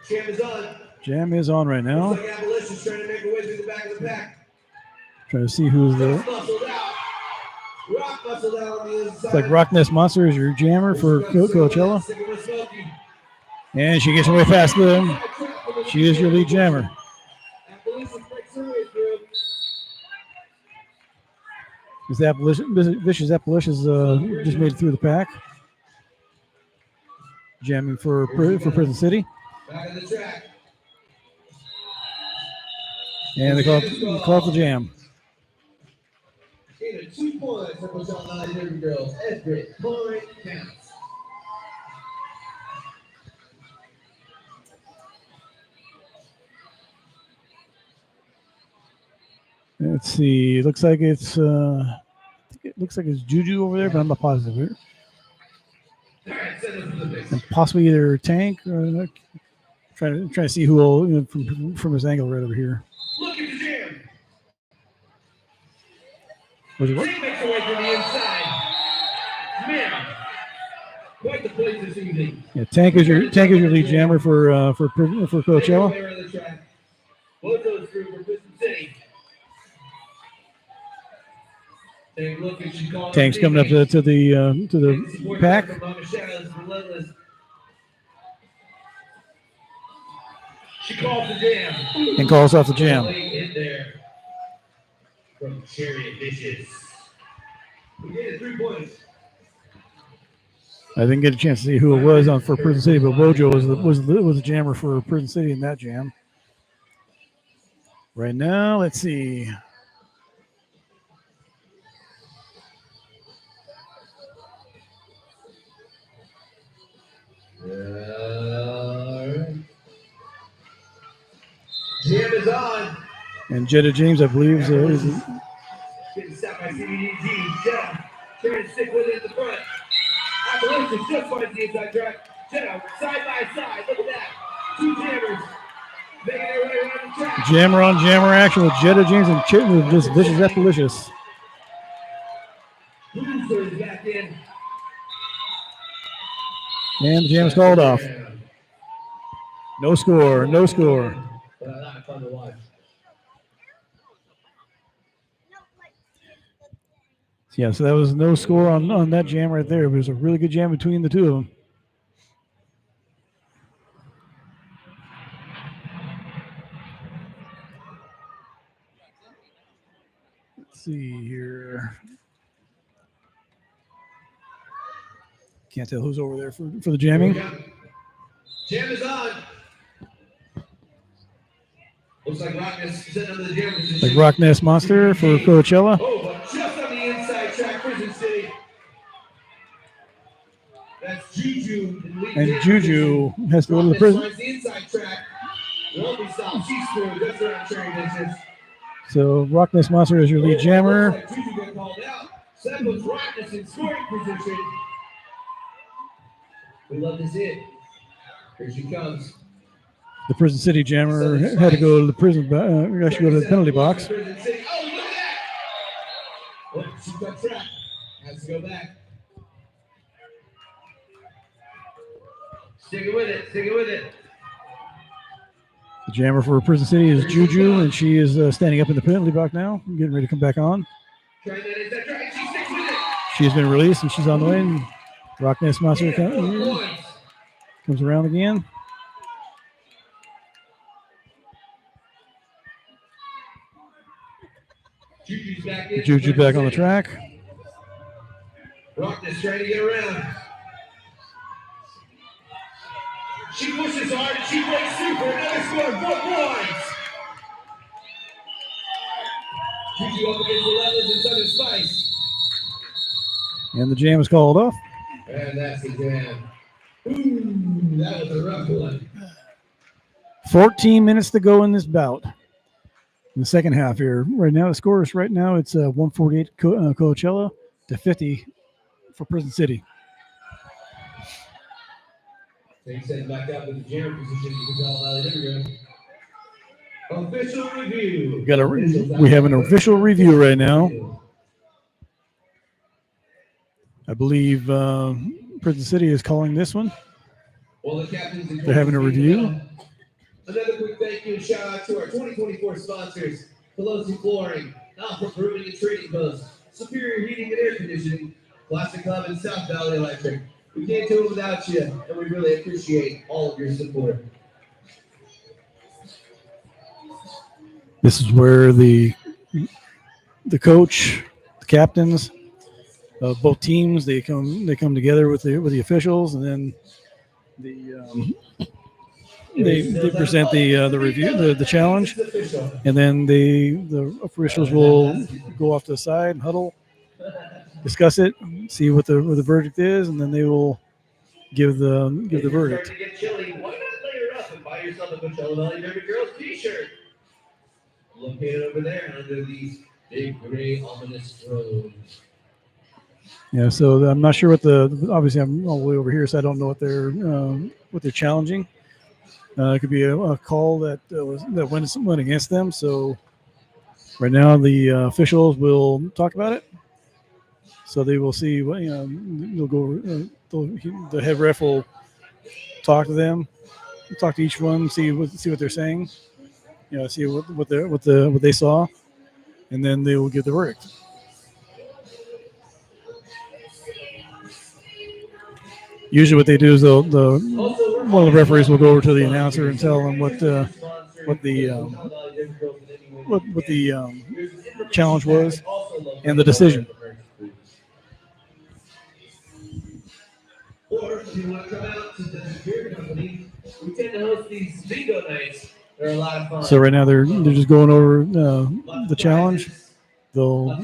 Jam is on. Jam is on right now. Looks like Abolition's trying to make her way through the back of the pack. Trying to see who's the. Muscled out. Rock muscled out on the inside. It's like Rock Nest Monster is your jammer for Coachella. And she gets way past them. She is your lead jammer. This Vicious Appalachians just made it through the pack. Jamming for Prison City. Back of the track. And they call it the jam. Either 2 points for Coachella Liberty Girls. Every point counts. Let's see. It looks like it's Juju over there, but I'm not positive here. And possibly either Tank or trying to see who will from this angle right over here. Look at the jam. Was it what? Tank makes her way from the inside. Man, quite the place this evening. Yeah, Tank is your lead jammer for Coachella. Both those through for Prison City. Tank's coming up to the pack. She calls the jam. And calls off the jam. In there from Chariot Vicious. We get 3 points. I didn't get a chance to see who it was for Prison City, but Wojo was the jammer for Prison City in that jam. Right now, let's see. Jam is on. And Jetta James, I believe, is getting stopped by CVDG. Jetta trying to stick with it at the front. Appalachian just finds the inside track. Set up side by side. Look at that. Two jammers making their way around the track. Jammer on jammer action with Jetta James and Chip, just vicious after delicious. Losers back in. And the jam is called off. No score, no score. Not fun to watch. Yeah, so that was no score on that jam right there. It was a really good jam between the two of them. Let's see here. Can't tell who's over there for the jamming. Jam is on. Looks like Rockness sitting under the jam position. Like Rock Nest Monster for Coachella. Oh, but just on the inside track, Prison City. That's Juju. And Juju has to go to the prison. The inside track. Won't be stopped. She's through. That's around sharing distance. So Rock Nest Monster is your lead jammer. Like Juju got called out. That puts Rockness in scoring position. We love to see it. Here she comes. The Prison City jammer had to go to the prison. Actually, go to the penalty box. Oh, look at that! Oh, she got trapped. Has to go back. Stick it with it. Stick it with it. The jammer for Prison City is Juju, and she is standing up in the penalty box now, getting ready to come back on. Try that. Is that right? She sticks with it. She has been released, and she's on the way. And Rock Nest Monster comes around again. Juju's back in. Juju back on the track. Rockness trying to get around. She pushes hard and she breaks through for another score. 4 points. Juju up against the levels and Southern Spice. And the jam is called off. And that's the jam. Ooh, that was a rough one. 14 minutes to go in this bout. In the second half here. Right now, the score is it's 148 Coachella to 50 for Prison City. Take set back up in the jam position. There we go. Official review. We have an official review right now. I believe Prison City is calling this one. Well, the captains and They're having a review. Another quick thank you and shout out to our 2024 sponsors: Pelosi Flooring, Alpha Brewing and Trading Post, Superior Heating and Air Conditioning, Plastic Club, and South Valley Electric. We can't do it without you, and we really appreciate all of your support. This is where the coach, the captains of both teams, they come together with the officials, and then they present the review, the challenge, and then the officials will go off to the side and huddle, discuss it, see what the verdict is, and then they will give the verdict. To get chilly, why not layer up and buy yourself a Coachella Valley Baby Girls t-shirt? Located over there under these big gray ominous robes. Yeah, so I'm not sure what obviously I'm all the way over here, so I don't know what they're challenging. It could be a call that went against them. So right now the officials will talk about it. So they will see what they'll go. The head ref will talk to them, talk to each one, see what they're saying. See what they saw, and then they will give the verdict. Usually, what they do is one of the referees will go over to the announcer and tell them what the challenge was and the decision. Or if you want to come out to the beer company, we tend to host these bingo nights. They're a lot of fun. So right now they're just going over the challenge. They'll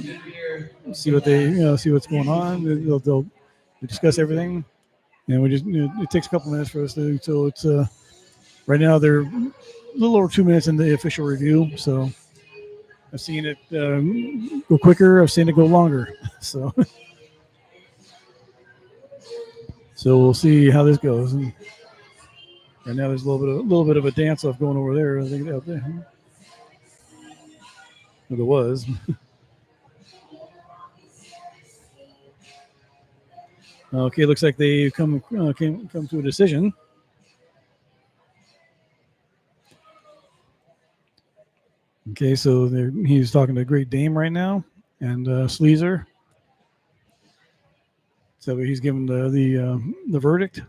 see what see what's going on. They'll discuss everything. And we just it takes a couple minutes for us to. So it's right now they're a little over 2 minutes in the official review. So I've seen it go quicker. I've seen it go longer. So So we'll see how this goes. And now there's a little bit of a dance off going over there. I think out there. Well, there was. Okay, looks like they come to a decision. Okay, so he's talking to Great Dame right now, and Sleazer. So he's giving the verdict.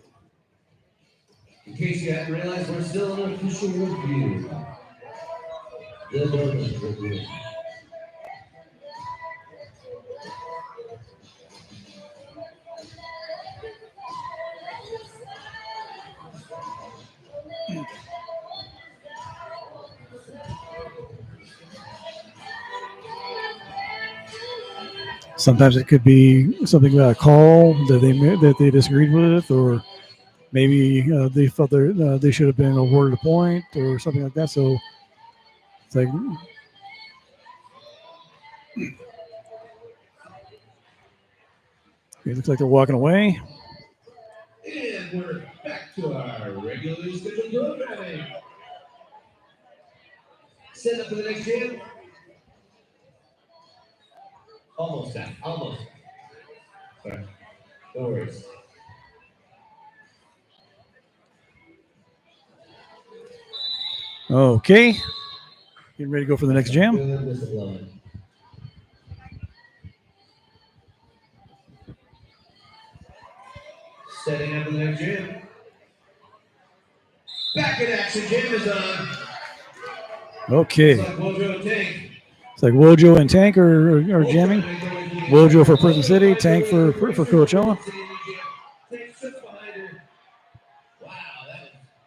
In case you hadn't realized, we're still on official review. The verdict review. Sometimes it could be something about a call that they disagreed with, or maybe they felt they should have been awarded a point or something like that. So it's like it looks like they're walking away. And we're back to our regularly scheduled programming. Set up for the next jam. Almost done. Almost. Sorry. No worries. Okay, getting ready to go for the next jam. Setting up for the next jam. Back in action, jam is on. Okay. It's like Wojo and Tank. It's like Wojo and Tank are jamming. Wojo for Prison City, Tank for Coachella.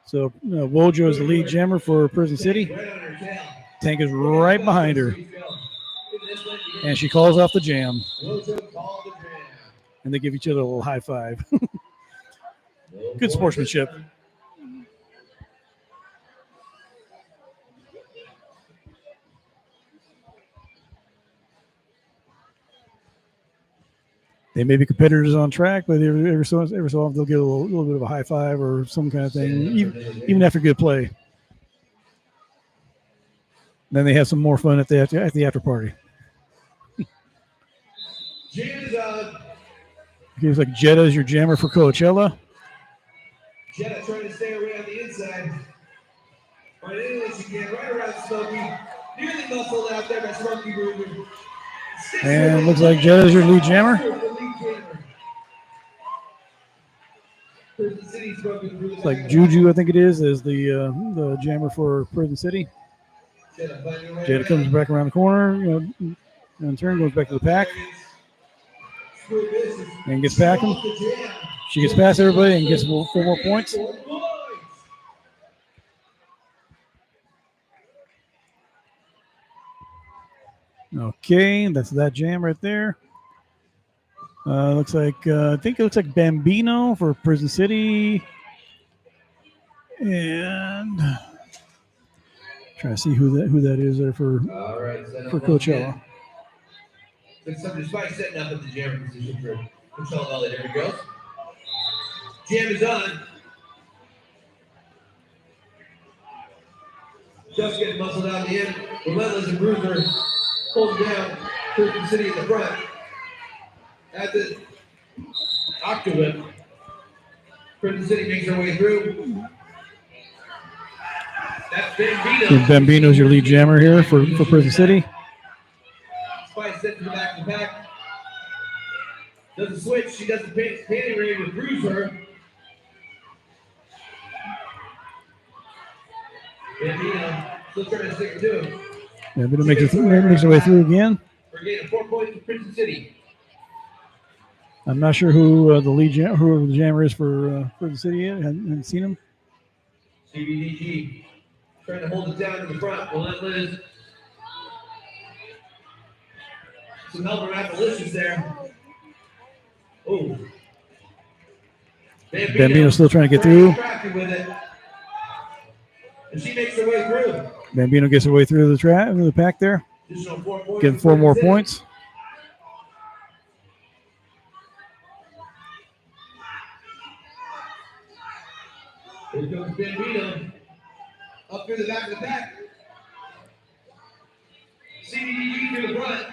So Wojo is the lead jammer for Prison City. Tank is right behind her. And she calls off the jam. And they give each other a little high five. Good sportsmanship. They may be competitors on track, but every so often they'll get a little bit of a high five or some kind of thing, even after good play. Then they have some more fun at the after party. He's like Jetta is your jammer for Coachella. Jetta trying to stay away on the inside. Right in as you can, right around Smokey. Nearly muscled out there by Smokey Bruiser. And it looks like Jetta is your lead jammer. It's like Juju, I think it is the jammer for Prison City. Jetta comes back around the corner, in turn goes back to the pack. And gets packing. She gets past everybody and gets 4 more points. Okay, that's that jam right there. Looks like I think it looks like Bambino for Prison City, and trying to see who that is there for Coachella. Somebody's probably setting up at the jam position for Coachella. There we go. Jam is on. Just getting muscled out the end. Relentless and Bruiser holds down Prison City in the front. At the Octawhip. Prison City makes her way through. That's Bambino. Bambino's your lead jammer here for Prison City. Spice sent to the back of the pack. Does a switch. She does the panty raid with Bruiser. Bambino still trying to stick it to him. Bambino makes her way through again. We're getting 4 points for Prison City. I'm not sure who the jammer is for Prison City yet. I haven't seen him. CVDG trying to hold it down in the front. Relentless. Some helper apparitions there. Oh. Bambino's still trying to get through. With it. And she makes her way through. Bambino gets her way through the pack there. Getting 4 more points. Here comes Bambino. Up through the back of the pack. CVDG through the front.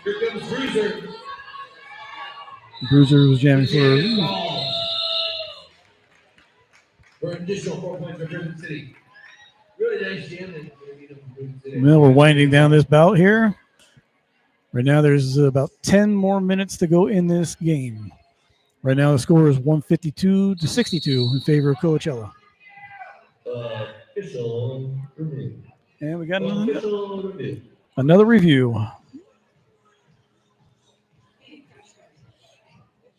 Here comes Bruiser. Bruiser was jamming for an additional 4 points for Griffin City. Really nice jam. Well, we're winding down this bout here. Right now, there's about 10 more minutes to go in this game. Right now, the score is 152-62 in favor of Coachella. Official review. And we got Official review. another review.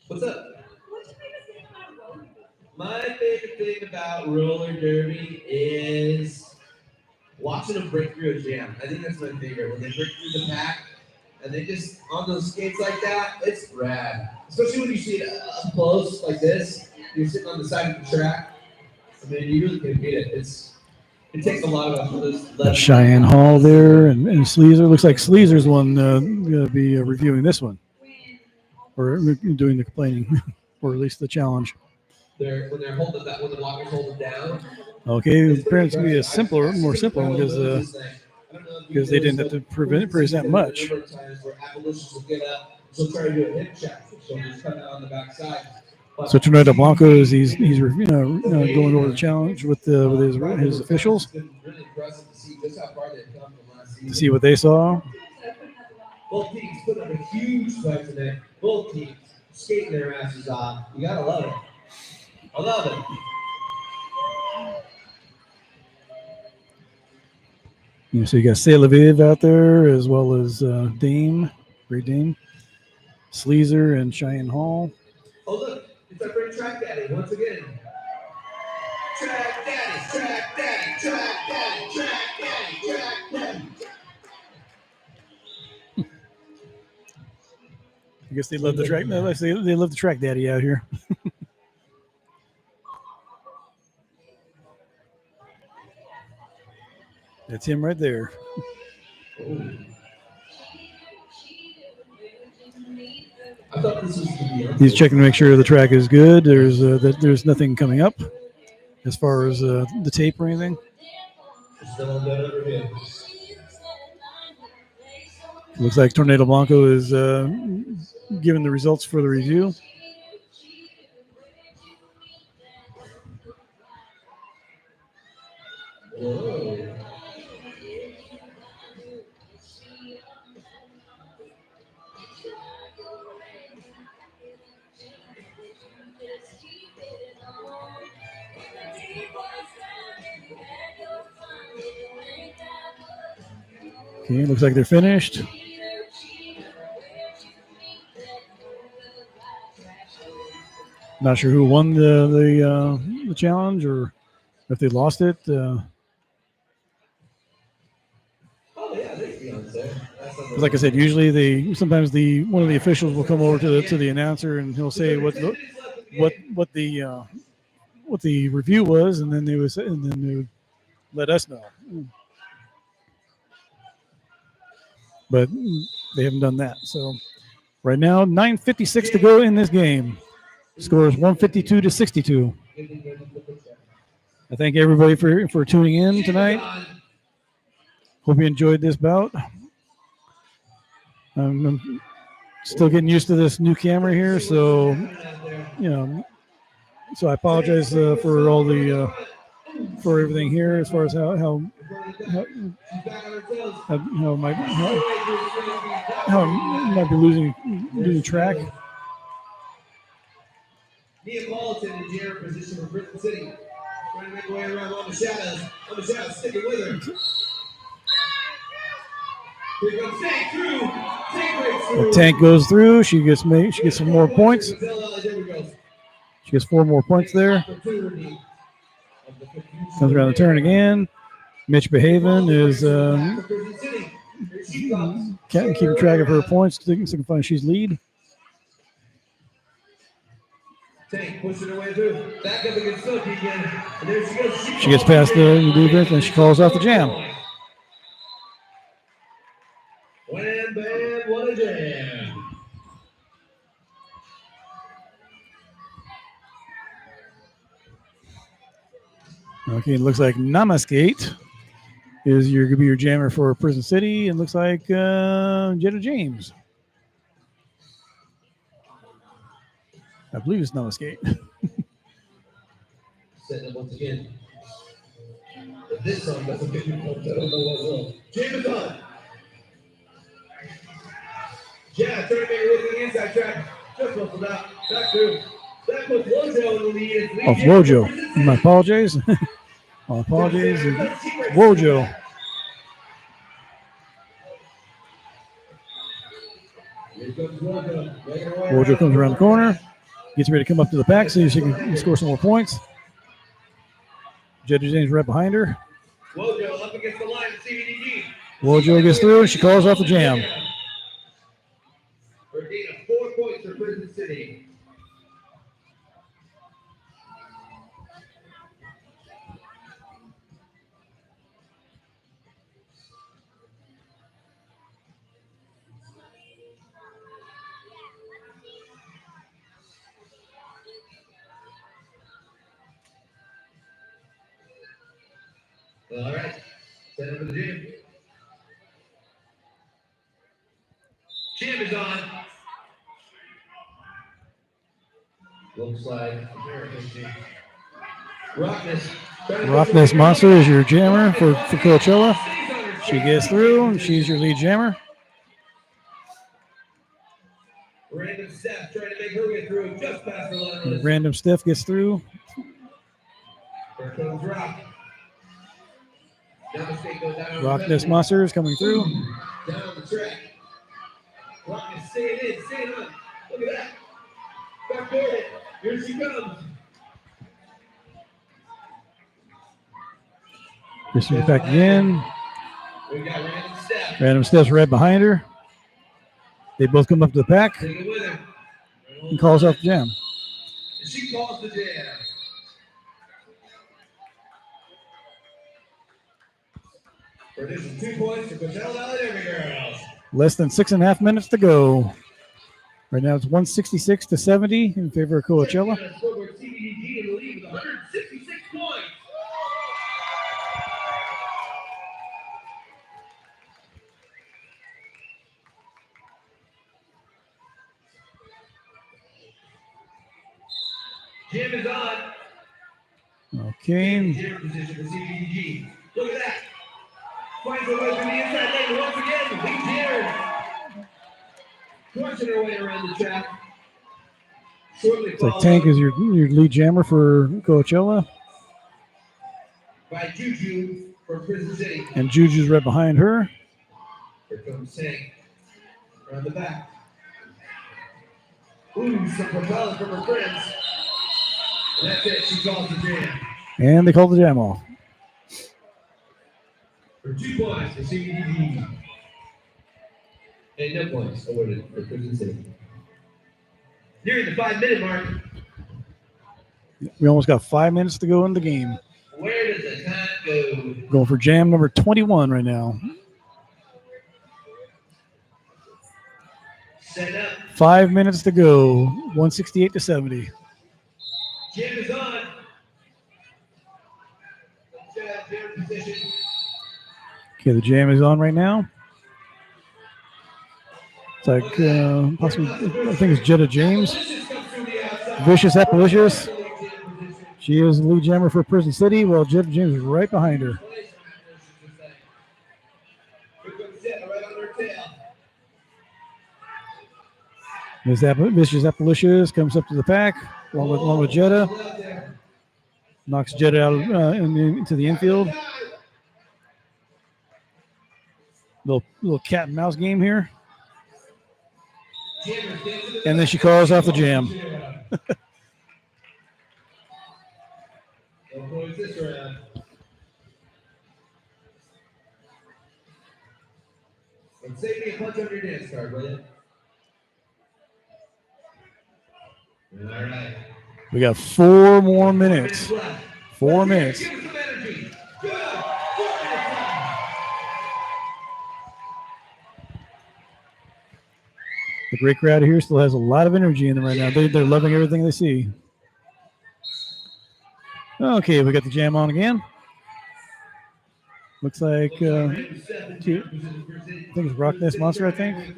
What's up? My favorite thing about roller derby is watching them break through a jam. I think that's my favorite. When they break through the pack and they just on those skates like that, it's rad. Especially when you see it up close like this. You're sitting on the side of the track. I mean, you really can't beat it. It takes a lot of those. Cheyenne Hall there and Sleazer. Looks like Sleazer's one going to be reviewing this one. Or doing the complaining, or at least the challenge. When they're holding that, when the walkers hold it down. Okay, apparently it's going to be a more simple one because they didn't have to present much. So Tornado Blanco is he's going over the challenge with his officials to see what they saw. Both teams put up a huge fight today. Both teams skating their asses off. You gotta love it. I love it. So you got C'est La Vive out there as well as Dame, Great Dame, Sleazer, and Cheyenne Hall. Oh look, it's our friend Track Daddy once again. Track Daddy, Track Daddy, Track Daddy, Track Daddy, Track Daddy. I guess they love the track. They love the Track Daddy out here. That's him right there. I thought this was He's checking to make sure the track is good. There's nothing coming up as far as the tape or anything. Looks like Tornado Blanco is giving the results for the review. Okay, looks like they're finished. Not sure who won the challenge or if they lost it. Like I said, usually sometimes one of the officials will come over to the announcer and he'll say what the review was, and then they would let us know. But they haven't done that. So right now, 9:56 to go in this game. Score is 152-62. I thank everybody for tuning in tonight. Hope you enjoyed this bout. I'm still getting used to this new camera here, so so I apologize for all the for everything here as far as how I might be losing track. Neapolitan in the air position for Griffin City. Trying to make way around on the shadows. On the shadows, sticking with her. Here comes Tank through. Tank breaks through. The Tank goes through. She gets some more points. She gets 4 more points there. Comes around the turn again. Mitch Behaven is keeping track of her points so can find she's lead. Tank pushing her way through. Back up against Sophie again. And there she goes. She gets past the defense and she calls off the jam. Wham, bam, what a jam. Okay, it looks like Namaskate is your gonna be your jammer for Prison City, and looks like Jetta James. I believe it's Namaskate. Setting up once again. If this song doesn't get you pumped, I don't know what will. Jam is on. Yeah, trying to make it look at the inside track. Just muscled out. Back through. That puts Wojo in the lead. It's lead Oh, jam for Wojo. Prison City. My apologies. My apologies. Wojo. Here comes Wojo. Making her way Wojo comes around the corner. Gets ready to come up to the pack so she can score some more points. Jetta James right behind her. Wojo up against the line at CVDG. Wojo gets through. She calls off the jam. For a gain of 4 points for Prison City. All right. Set up for the jam. Jam is on. Looks like Rockness Monster is your jammer for Coachella. She gets through, and she's your lead jammer. Random Steph trying to make her way through just past the line. Random Steph gets through. Here comes Rock. Namaste goes down. Rockness Monster is coming through. Down the track. Rock is staying in, staying on. Look at that. Backboard it. Here she comes. She's back again. We got Random Steph. Random Steph's right behind her. They both come up to the pack Take it with her. and calls off the jam. And she calls the jam. For additional 2 points to Coachella and every girl. Less than 6.5 minutes to go. Right now it's 166 to 70 in favor of Coachella. Scoreboard CVDG in the lead with 166 points. Jam is on. Okay. Jam position for CVDG. Look at that. Finds her way through the inside lane once again. Lead jammer. Crushing her way around the track. Shortly It's like Tank is your lead jammer for Coachella. By Juju from Prison City. And Juju's right behind her. Here comes Tank. Around the back. Ooh, some propellant from her friends. And that's it. She calls the jam. And they call the jam off. For 2 points for CVDG. And no points awarded for Prison City. Nearing the 5-minute mark. We almost got 5 minutes to go in the game. Where does the time go? Going for jam number 21 right now. Set up. 5 minutes to go. 168 to 70. Jam is on. Set up jam position. Okay, the jam is on right now. It's like possibly, I think it's Jetta James. Vicious Appalicious. She is the lead jammer for Prison City, while Jetta James is right behind her. Vicious Appalicious comes up to the pack along with Jetta. Knocks Jetta out into the infield. Little cat and mouse game here. And then she calls off the jam. No points this round. And save me a punch on your dance card, will you? All right. We got 4 more minutes. 4 minutes. Give us some energy. Good. The great crowd here still has a lot of energy in them right now. They're loving everything they see. Okay, we got the jam on again. Looks like I think it's Rock Nest Monster, I think.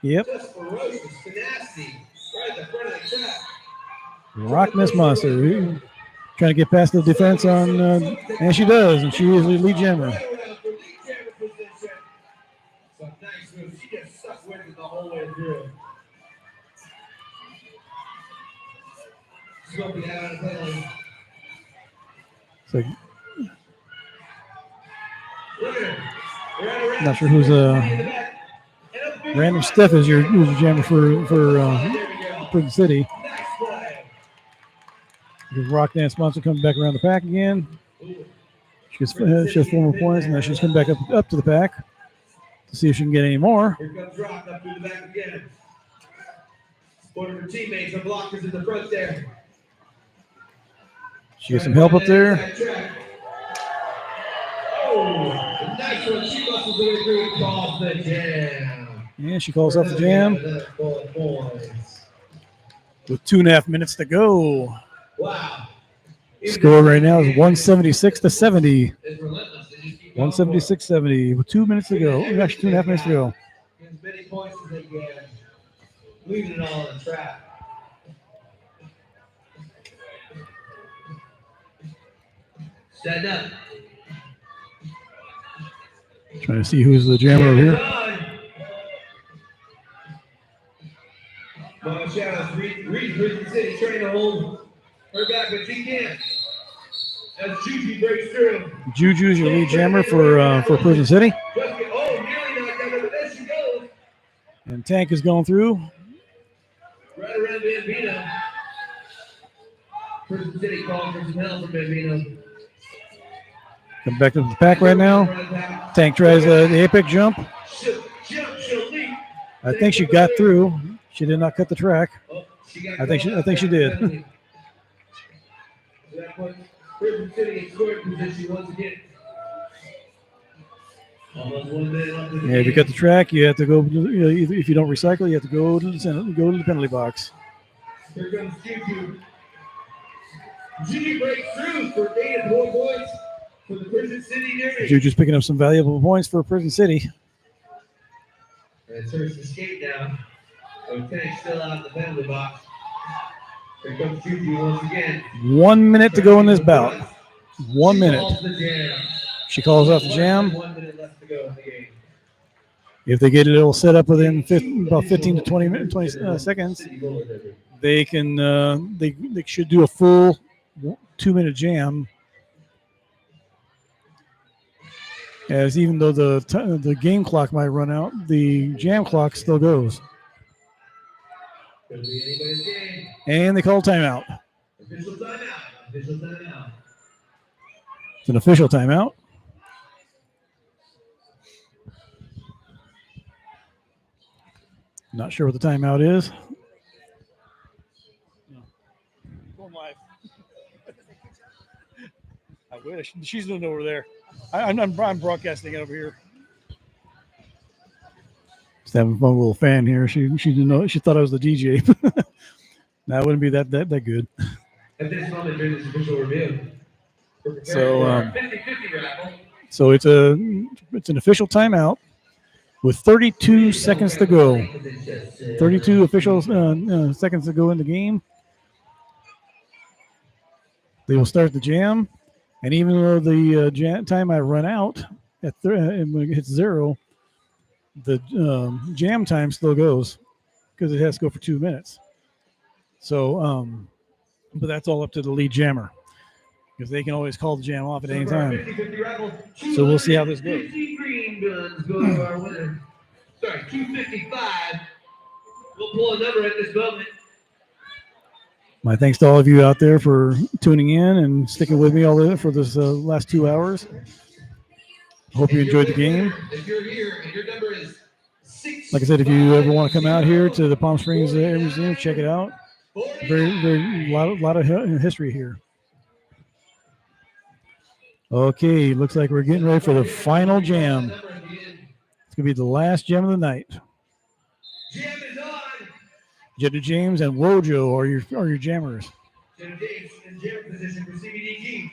Yep. Just ferocious tenacity right at the front of the track. Rock Nest Monster. Trying to get past the defense on, and she does, and she is the lead jammer. Right around for lead jammer position. So nice move. She just stuck with it the whole way through. She's going to be out of penalty. So, Right not sure who's Random Steph is your jammer for Prison City. Nice play. Rock Dance Monster comes back around the pack again. She has 4 more points, and now she's coming back up to the pack to see if she can get any more. Here comes Rock up through the back again. Supporting her teammates and blockers in the front there. She gets some help up there. Oh, nice one. She muscles her way through and calls the jam. Yeah, she calls off the jam. With 2.5 minutes to go. Wow. Score right now is 176-70. 176-70 with 2 minutes to go. Actually, 2.5 minutes to go. As many points as they can. Leaving it all on the track. Stand up. Trying to see who's the jammer over here. Coachella, Reed Prison City trying to hold her back, but she can't. As Juju breaks through. Juju's your lead jammer for Prison City. Oh, nearly knocked out, but there she goes. And Tank is going through. Right around Bambino. Prison City calling for some help from Bambino. Come back to the pack right now. Tank tries the apex jump. I think she got through. She did not cut the track. I think she did. Prison City in scoring position once again. Almost 1 minute left. Yeah, if you cut the track, you have to go. If you don't recycle, you have to go to the penalty box. Here comes Juju. Juju breaks through for 8 more points for the Prison City Derby. Juju's picking up some valuable points for Prison City. And it's her escape now. So Tank's still out in the penalty box. Here comes Juju once again. 1 minute to go in this bout. 1 minute. She calls off the jam. 1 minute left to go in the game. If they get it all set up within about 15 to 20 seconds, they can they should do a full 2 minute jam. As even though the game clock might run out, the jam clock still goes. Could be anybody's game. And they call timeout. Official timeout. Official timeout. It's an official timeout. Not sure what the timeout is. Going live. I wish. She's doing over there. I'm broadcasting it over here. Just having fun with a little fan here. She didn't know. She thought I was the DJ. That wouldn't be that good. At this moment during this official review. So 50-50 raffle. so it's an official timeout with 32 seconds to go. 32 official seconds to go in the game. They will start the jam, and even though the time I run out when it hits 0, the jam time still goes because it has to go for 2 minutes. So, but that's all up to the lead jammer because they can always call the jam off at any time. So we'll see how this goes. 50 green guns go to our winner. Sorry, 255. We'll pull a number at this moment. My thanks to all of you out there for tuning in and sticking with me for this last 2 hours. Hope you enjoyed the game. If you're here and your number is 6. Like I said, if you ever want to come out here to the Palm Springs Air Museum, check it out. Very lot of history here. Okay, looks like we're getting ready for the final jam. It's gonna be the last jam of the night. Jam is on. Jetta James and Wojo are your jammers. Jetta James in jam position for CVDG.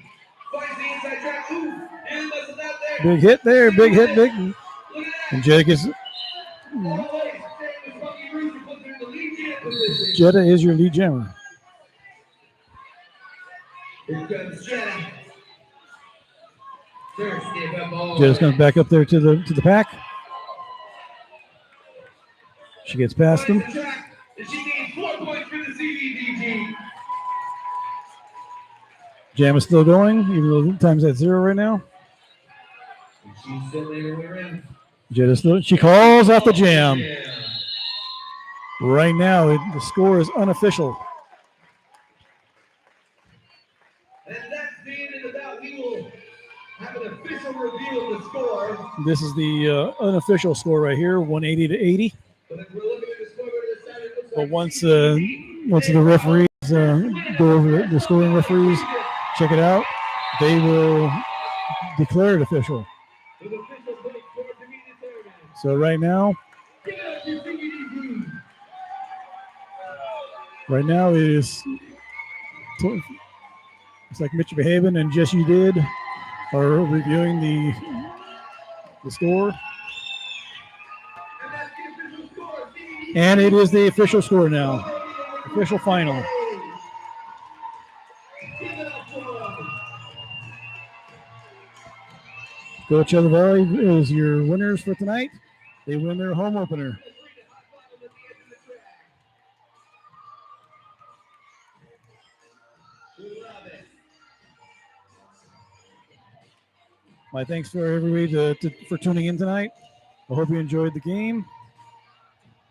Finds the inside track. Ooh, and muscles out there. Big hit there. Big hit. Big. Look at that. And Jetta gets. All the way, staying with Funky Roots and puts her in the lead jam position. Jetta is your lead jammer. Here comes Jetta. First step up all. Jetta's going to back up there to the pack. She gets past him. And she gains 4 points for the CVDG. Jam is still going, even though the time's at 0 right now. And she's still making her way around. Jetta still. She calls out the jam. Yeah. Right now, the score is unofficial. And that's the end of the bout. We will have an official review of the score. This is the unofficial score right here, 180 to 80. But if we're looking at the score to the side, it looks But like once the referees go over the scoring referees, check it out, they will declare it official. with official vote score to be determined. So right now Give it up to CVDG. it is. It's like Mitch Behaven and Jess You Did are reviewing the score. And that's the official score. CVDG. And it is the official score now. Official final. Give it up for them. Coachella Valley is your winners for tonight. They win their home opener. My thanks for everybody for tuning in tonight. I hope you enjoyed the game.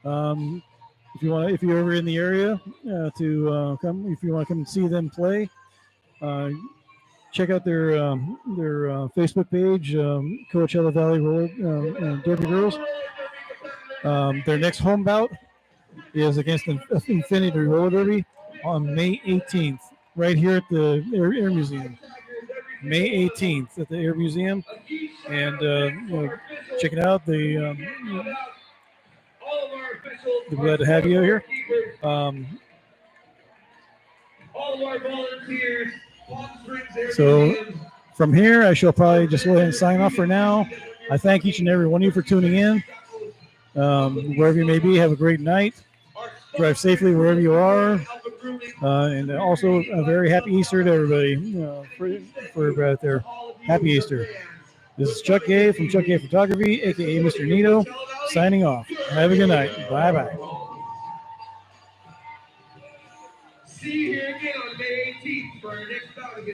If you're ever in the area to come, if you want to come and see them play, check out their Facebook page, Coachella Valley Derby Girls. Their next home bout is against the Infinity Roller Derby on May 18th, right here at the Air Museum. May 18th at the Air Museum, and check it out. They're glad to have you here. All of our volunteers. So from here, I shall probably just go ahead and sign off for now. I thank each and every one of you for tuning in. Wherever you may be, have a great night. Drive safely wherever you are. And also a very happy Easter to everybody for everybody out there. Happy Easter. This is Chuck Gay from Chuck Gay Photography, a.k.a. Mr. Nito, signing off. Have a good night. Bye-bye. See you here again on May 18th for our next bout against